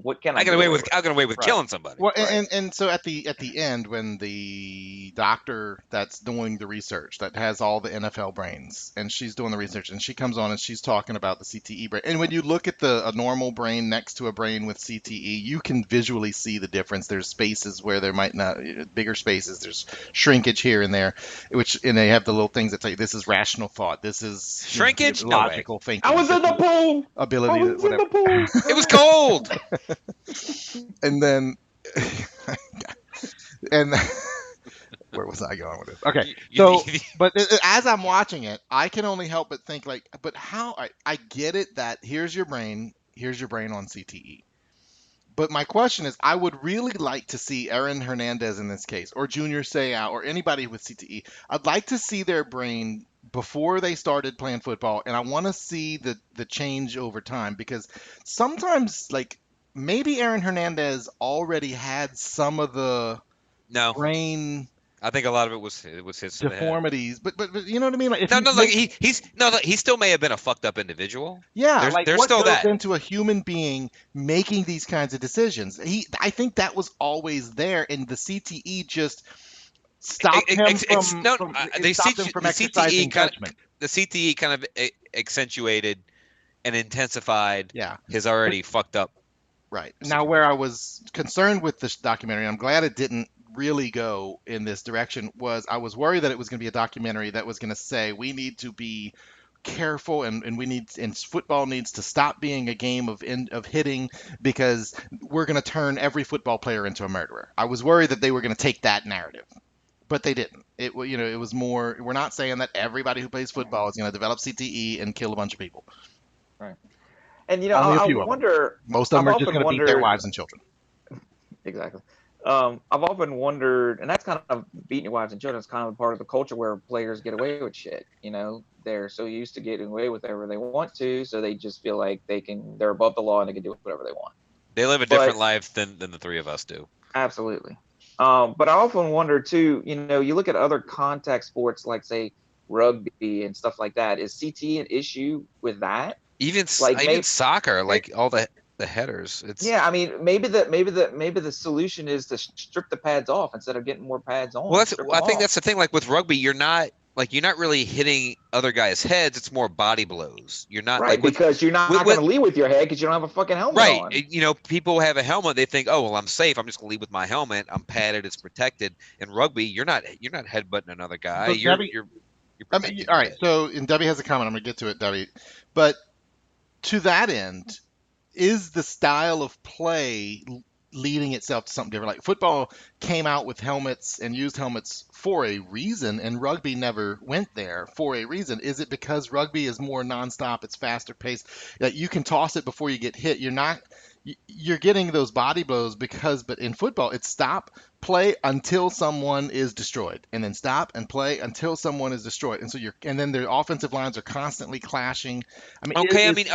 what can I I get away with Right. killing somebody. Well, Right. and so at the end, when the doctor that's doing the research that has all the NFL brains, and she's doing the research, and she comes on and she's talking about the CTE brain, and when you look at a normal brain next to a brain with CTE, you can visually see the difference. There's spaces where there might not bigger spaces. There's shrinkage here and there, and they have the little things that tell you this is rational thought, this is Shrinkage? No way. logical thinking. I was in the pool. Ability I to was in whatever. the pool. It was cold. And then and where was I going with this? Okay, so but as I'm watching it, I can only help but think like, but how I get it that here's your brain on CTE. But my question is, I would really like to see Aaron Hernandez in this case, or Junior Seau, or anybody with CTE. I'd like to see their brain before they started playing football, and I want to see the change over time, because sometimes, like, maybe Aaron Hernandez already had some of the No, brain I think a lot of it was hits to the head. deformities, but you know what I mean? Like, if No, you no, like make- he still may have been a fucked up individual. yeah, like there's what still goes that. into a human being making these kinds of decisions? I think that was always there, and the CTE just stopped him from exercising judgment. The CTE kind of accentuated and intensified Yeah, his already fucked up. right. Now, where I was concerned with this documentary, I'm glad it didn't really go in this direction, was I was worried that it was going to be a documentary that was going to say we need to be careful and football needs to stop being a game of hitting because we're going to turn every football player into a murderer. I was worried that they were going to take that narrative, but they didn't. It was more, we're not saying that everybody who plays football is going to develop CTE and kill a bunch of people. Right. And Only a I few of them. wonder. Most of I've them are just often going to beat their wondered. wives and children. Exactly. I've often wondered, and that's kind of beating your wives and children. It's kind of part of the culture where players get away with shit. They're so used to getting away with whatever they want to, so they just feel like they're above the law and they can do whatever they want. They live a But different life than the three of us do. absolutely. But I often wonder too. You look at other contact sports like say rugby and stuff like that. Is CT an issue with that? Even Like even maybe. soccer, like all the headers. It's Yeah, I mean, maybe the solution is to strip the pads off instead of getting more pads well, on. that's Strip I them think off. that's the thing. Like with rugby, you're not really hitting other guys' heads. It's more body blows. You're not Right, like because you're not with going to lead with your head because you don't have a fucking helmet right. on. People have a helmet. They think, oh well, I'm safe. I'm just gonna lead with my helmet. I'm padded. It's protected. In rugby, you're not headbutting another guy. So Debbie, You're I mean, protecting all your right. head. So, and Debbie has a comment. I'm going to get to it, Debbie. But to that end, is the style of play leading itself to something different? Like football came out with helmets and used helmets for a reason, and rugby never went there for a reason. Is it because rugby is more nonstop, it's faster paced, that you can toss it before you get hit? You're getting those body blows but in football, it's stop, play until someone is destroyed, and then stop and play until someone is destroyed. And then their offensive lines are constantly clashing. I mean, Okay, I mean,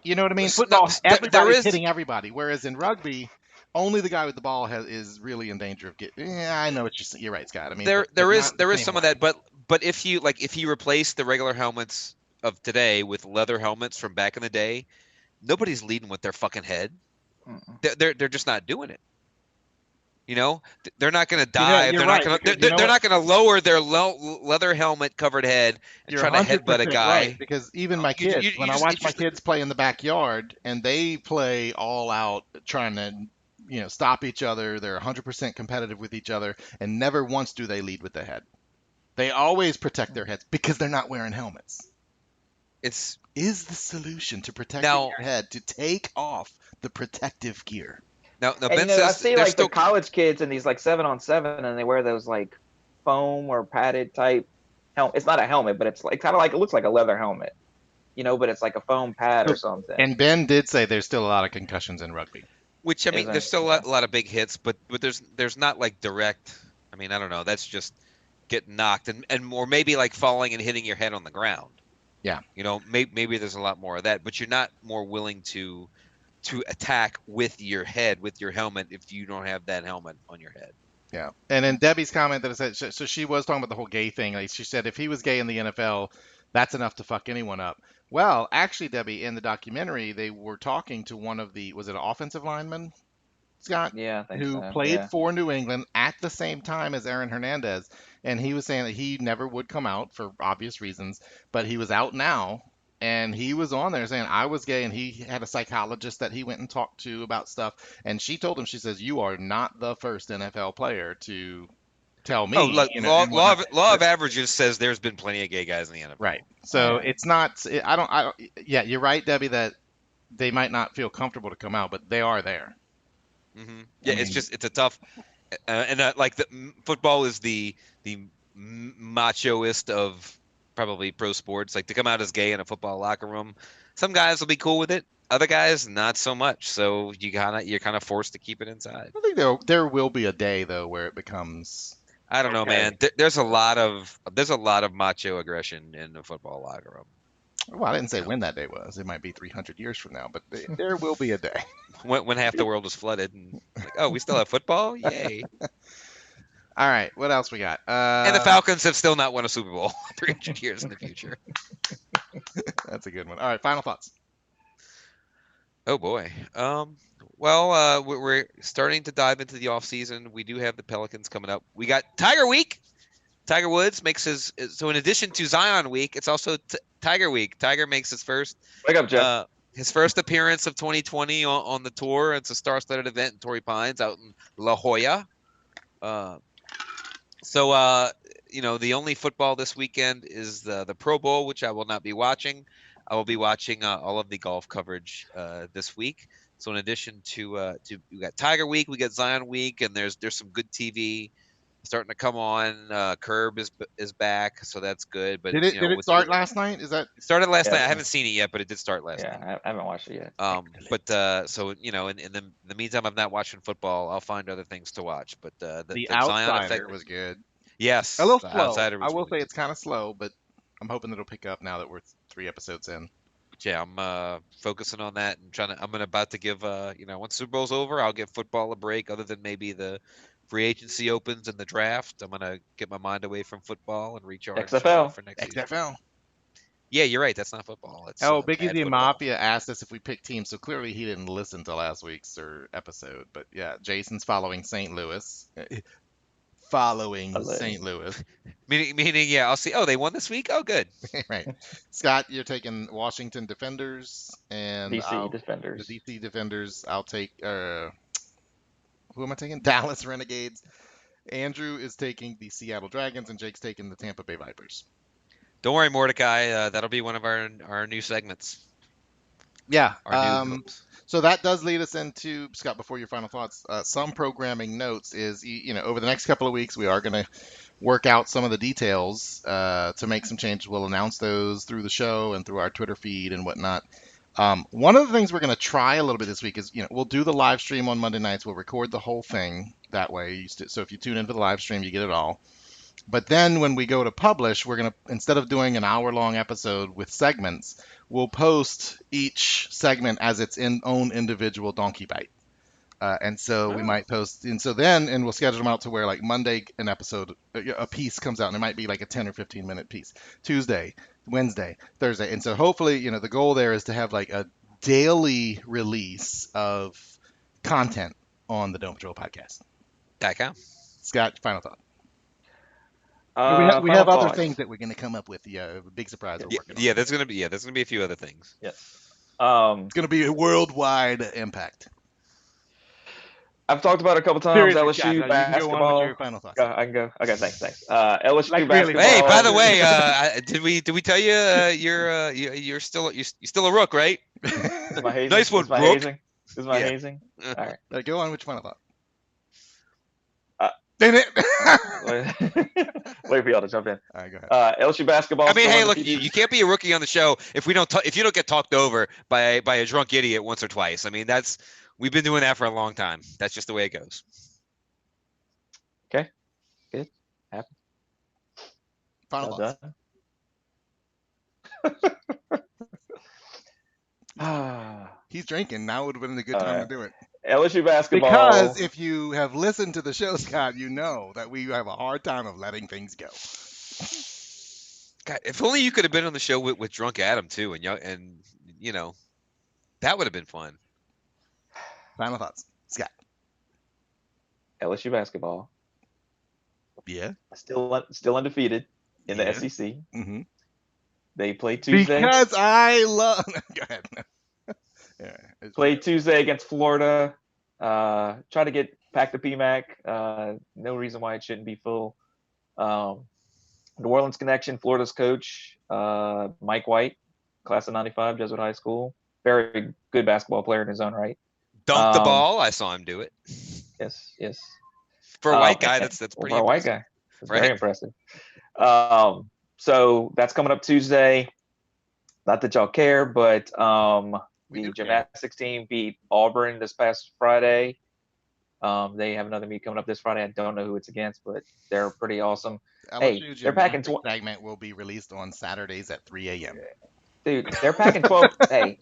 you know what I mean? no, Football, there everybody's is hitting everybody, whereas in rugby, only the guy with the ball is really in danger of getting. Yeah, I know what you're right, Scott. I mean, there but there is not the there is same some of way. that, but if you replace the regular helmets of today with leather helmets from back in the day, nobody's leading with their fucking head. Mm-mm. They're just not doing it. They're not going to You know, dive. you're They're not right going to because you know they're what? not going to lower their leather helmet covered head and You're try to headbutt a 100% right guy. because even my kids, when I You watch my just kids play in the backyard and they play all out trying to, stop each other, they're 100% competitive with each other, and never once do they lead with the head. They always protect their heads because they're not wearing helmets. it's Is the solution to protecting now your head to take off the protective gear? now And Ben I says see they're like the still college kids in these like 7-on-7, and they wear those like foam or padded type helmet. It's not a helmet, but it's like kind of like it looks like a leather helmet, but it's like a foam pad or So, something. and Ben did say there's still a lot of concussions in rugby. which I mean Isn't there's still okay? a lot of big hits, but there's not like direct. I mean I don't know. That's just getting knocked and or maybe like falling and hitting your head on the ground. Yeah, Maybe there's a lot more of that, but you're not more willing to attack with your head, with your helmet, if you don't have that helmet on your head. yeah. And then Debbie's comment that said, so she was talking about the whole gay thing. Like she said, if he was gay in the NFL, that's enough to fuck anyone up. Well, actually, Debbie, in the documentary, they were talking to one of was it an offensive lineman, Scott, Yeah, I think who so. played Yeah. for New England at the same time as Aaron Hernandez, and he was saying that he never would come out for obvious reasons, but he was out now, and he was on there saying I was gay, and he had a psychologist that he went and talked to about stuff, and she told him, she says, you are not the first NFL player to tell Oh, me, look, and whatnot. law But of averages says there's been plenty of gay guys in the right, NFL. so Right. it's not. I don't. Yeah, you're right, Debbie, that they might not feel comfortable to come out, but they are there. I Yeah, mean, it's a tough, and like football is the machoist of probably pro sports. Like to come out as gay in a football locker room, some guys will be cool with it. Other guys, not so much. So you're kind of forced to keep it inside. I think there will be a day though where it becomes I don't know, okay. man. There's a lot of macho aggression in the football locker room. Well, I didn't You say know, when that day was. It might be 300 years from now, but there will be a day. when half the world was flooded, and like, oh, we still have football, yay! All right, what else we got? And the Falcons have still not won a Super Bowl 300 years in the future. That's a good one. All right, final thoughts. Oh boy. We're starting to dive into the off season. We do have the Pelicans coming up. We got Tiger Week. Tiger Woods makes so in addition to Zion Week, it's also Tiger Week. Tiger makes Wake up, Jeff. his first appearance of 2020 on the tour. It's a star-studded event in Torrey Pines out in La Jolla. The only football this weekend is the Pro Bowl, which I will not be watching. I will be watching all of the golf coverage this week. So in addition to we got Tiger Week, we got Zion Week, and there's some good TV starting to come on. Curb is back, so that's good. But Did it with start last night? Is that it started last Yeah. night. I haven't seen it yet, but it did start last night. Yeah, I haven't watched it yet. But so in the meantime, I'm not watching football. I'll find other things to watch. But the The Zion effect Outsider was good? Yes, A little the slow. Outsider I was will really say good. it's kind of slow, but I'm hoping it'll pick up now that we're 3 episodes in. Yeah, I'm focusing on that and I'm about to give once Super Bowl's over, I'll give football a break. Other than maybe the free agency opens and the draft, I'm gonna get my mind away from football and recharge XFL. for next season. XFL. Yeah, you're right. That's not football. It's Oh, Biggie bad the football. Mafia asked us if we picked teams, so clearly he didn't listen to last week's episode. But yeah, Jason's following St. Louis. Following St. Louis. Meaning, yeah. I'll see. Oh, they won this week. Oh, good. Right. Scott, you're taking Washington Defenders, and DC Defenders. the DC Defenders. I'll take who am I taking? Dallas Renegades. Andrew is taking the Seattle Dragons, and Jake's taking the Tampa Bay Vipers. Don't worry, Mordecai. That'll be one of our new segments. Yeah. Our new hopes. So that does lead us into, Scott, before your final thoughts, some programming notes is, over the next couple of weeks, we are going to work out some of the details to make some changes. We'll announce those through the show and through our Twitter feed and whatnot. One of the things we're going to try a little bit this week is, we'll do the live stream on Monday nights. We'll record the whole thing that way. So if you tune in for the live stream, you get it all. But then when we go to publish, we're going to, instead of doing an hour-long episode with segments, we'll post each segment as its own individual donkey bite. And so we might post, and we'll schedule them out to where like Monday an episode, a piece comes out, and it might be like a 10 or 15-minute piece. Tuesday, Wednesday, Thursday. And so hopefully, the goal there is to have like a daily release of content on the Dome Patrol podcast. .com. Scott, final thought. We Final have other thoughts. things that we're going to come up with. Yeah, a big surprise we're working on. Yeah, there's gonna be a few other things. Yes. It's going to be a worldwide impact. I've talked about it a couple times. Seriously, LSU Scott, you can basketball. go on with your final thoughts. I can go. Okay, thanks. LSU Like, really, basketball. Hey, by the way, did we tell you you're still a rook, right? Is my hazing? Nice one, Is my Rook. hazing? Is my Yeah. hazing? All right. Go on with your final thought. Uh, Damn it! Wait for y'all to jump in. All right, go ahead. LSU basketball. I mean, still hey, look, undefeated. you can't be a rookie on the show if you don't get talked over by a drunk idiot once or twice. I mean, we've been doing that for a long time. That's just the way it goes. Okay. Good. Happy. Final Well thoughts. done. He's drinking. Now would have been a good time to do it. LSU basketball. Because if you have listened to the show, Scott, you know that we have a hard time of letting things go. God, if only you could have been on the show with drunk Adam too, and that would have been fun. Final thoughts, Scott. LSU basketball Yeah. still undefeated in the Yeah. SEC. Mm-hmm. They play Tuesday. Because I love. Go ahead. Yeah. Play Tuesday against Florida. Try to get pack the PMAC. No reason why it shouldn't be full. New Orleans connection. Florida's coach, Mike White, class of '95, Jesuit High School. Very good basketball player in his own right. Dunk the ball. I saw him do it. Yes. For a white guy, and- that's pretty. for a white impressive. guy. It's Right. very impressive. So that's coming up Tuesday. Not that y'all care, but We the do care. gymnastics team beat Auburn this past Friday. They have another meet coming up this Friday. I don't know who it's against, but they're pretty awesome. Hey, LSU they're packing gymnastics segment will be released on Saturdays at 3 a.m. Dude, they're packing 12. Hey,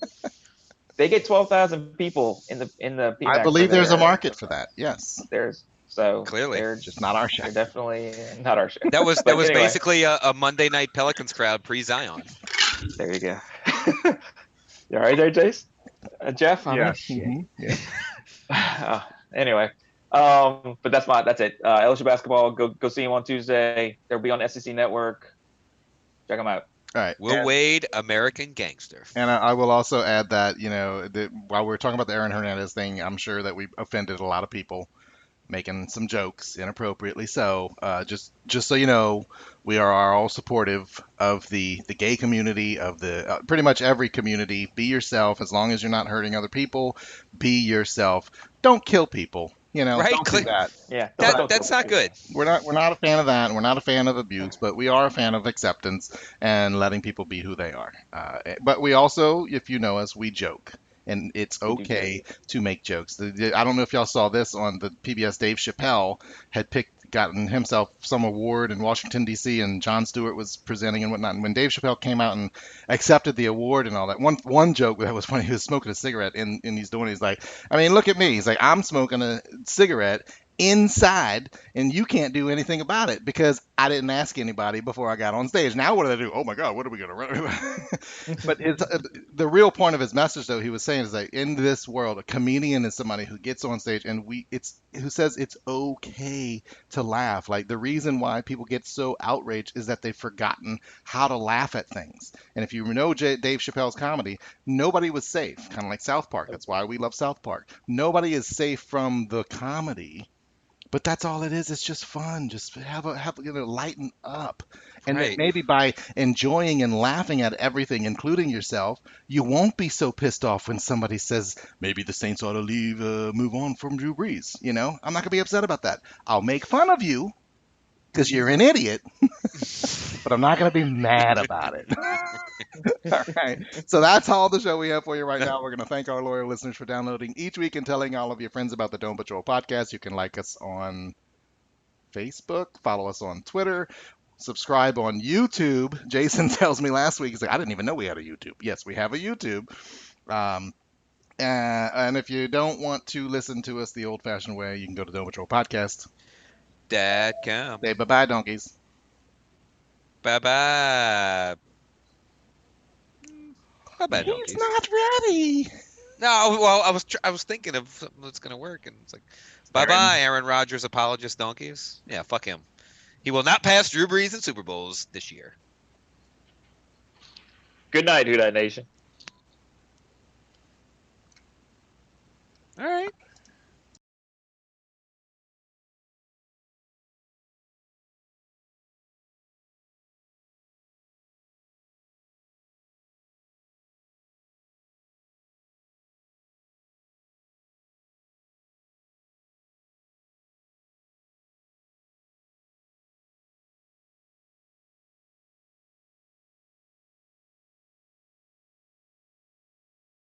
they get 12,000 people in the PMAC I believe for there's a their- market for that. Yes. There's so Clearly. they're Just not our show. They're definitely not our show. That was But anyway, basically a Monday night Pelicans crowd pre-Zion. There you go. You all right there, Jace? Jeff? Mhm. Yeah. Anyway, but that's it. LSU basketball. Go see him on Tuesday. They'll be on SEC Network. Check them out. All right. Will Wade, American gangster. And I will also add that, while we're talking about the Aaron Hernandez thing, I'm sure that we offended a lot of people making some jokes inappropriately. So just so you know, we are all supportive of the gay community, of the pretty much every community. Be yourself as long as you're not hurting other people. Be yourself. Don't kill people. You know, Right? don't do that. Yeah, That's not good. We're not a fan of that, and we're not a fan of abuse, but we are a fan of acceptance and letting people be who they are. But we also, if you know us, we joke, and it's We do joke. okay to make jokes. I don't know if y'all saw this on the PBS. Dave Chappelle had gotten himself some award in Washington D.C. and Jon Stewart was presenting and whatnot. And when Dave Chappelle came out and accepted the award and all that, one joke that was funny, he was smoking a cigarette and he's doing. He's like, I mean, look at me. He's like, I'm smoking a cigarette inside and you can't do anything about it because I didn't ask anybody before I got on stage. Now what do they do? Oh my God, what are we gonna run? But the real point of his message, though, he was saying is that in this world, a comedian is somebody who gets on stage and who says it's okay to laugh. Like the reason why people get so outraged is that they've forgotten how to laugh at things. And if you know Dave Chappelle's comedy, nobody was safe. Kind of like South Park. That's why we love South Park. Nobody is safe from the comedy. But that's all it is. It's just fun. Just lighten up. And then Right. maybe by enjoying and laughing at everything, including yourself, you won't be so pissed off when somebody says maybe the Saints ought to move on from Drew Brees. You know, I'm not gonna be upset about that. I'll make fun of you because you're an idiot, but I'm not gonna be mad about it. All right. So that's all the show we have for you right now. We're going to thank our loyal listeners for downloading each week and telling all of your friends about the Dome Patrol podcast. You can like us on Facebook, follow us on Twitter, subscribe on YouTube. Jason tells me last week, he's like, I didn't even know we had a YouTube. Yes, we have a YouTube. Um, and if you don't want to listen to us the old fashioned way, you can go to Dome Patrol Podcast. Dadcom. Say bye bye, donkeys. Bye bye. Bye bye, He's donkeys. not ready. No, well, I was thinking of something that's gonna work, and it's like, bye bye, Aaron Rodgers apologist donkeys. Yeah, fuck him. He will not pass Drew Brees in Super Bowls this year. Good night, Who Dat Nation. All right.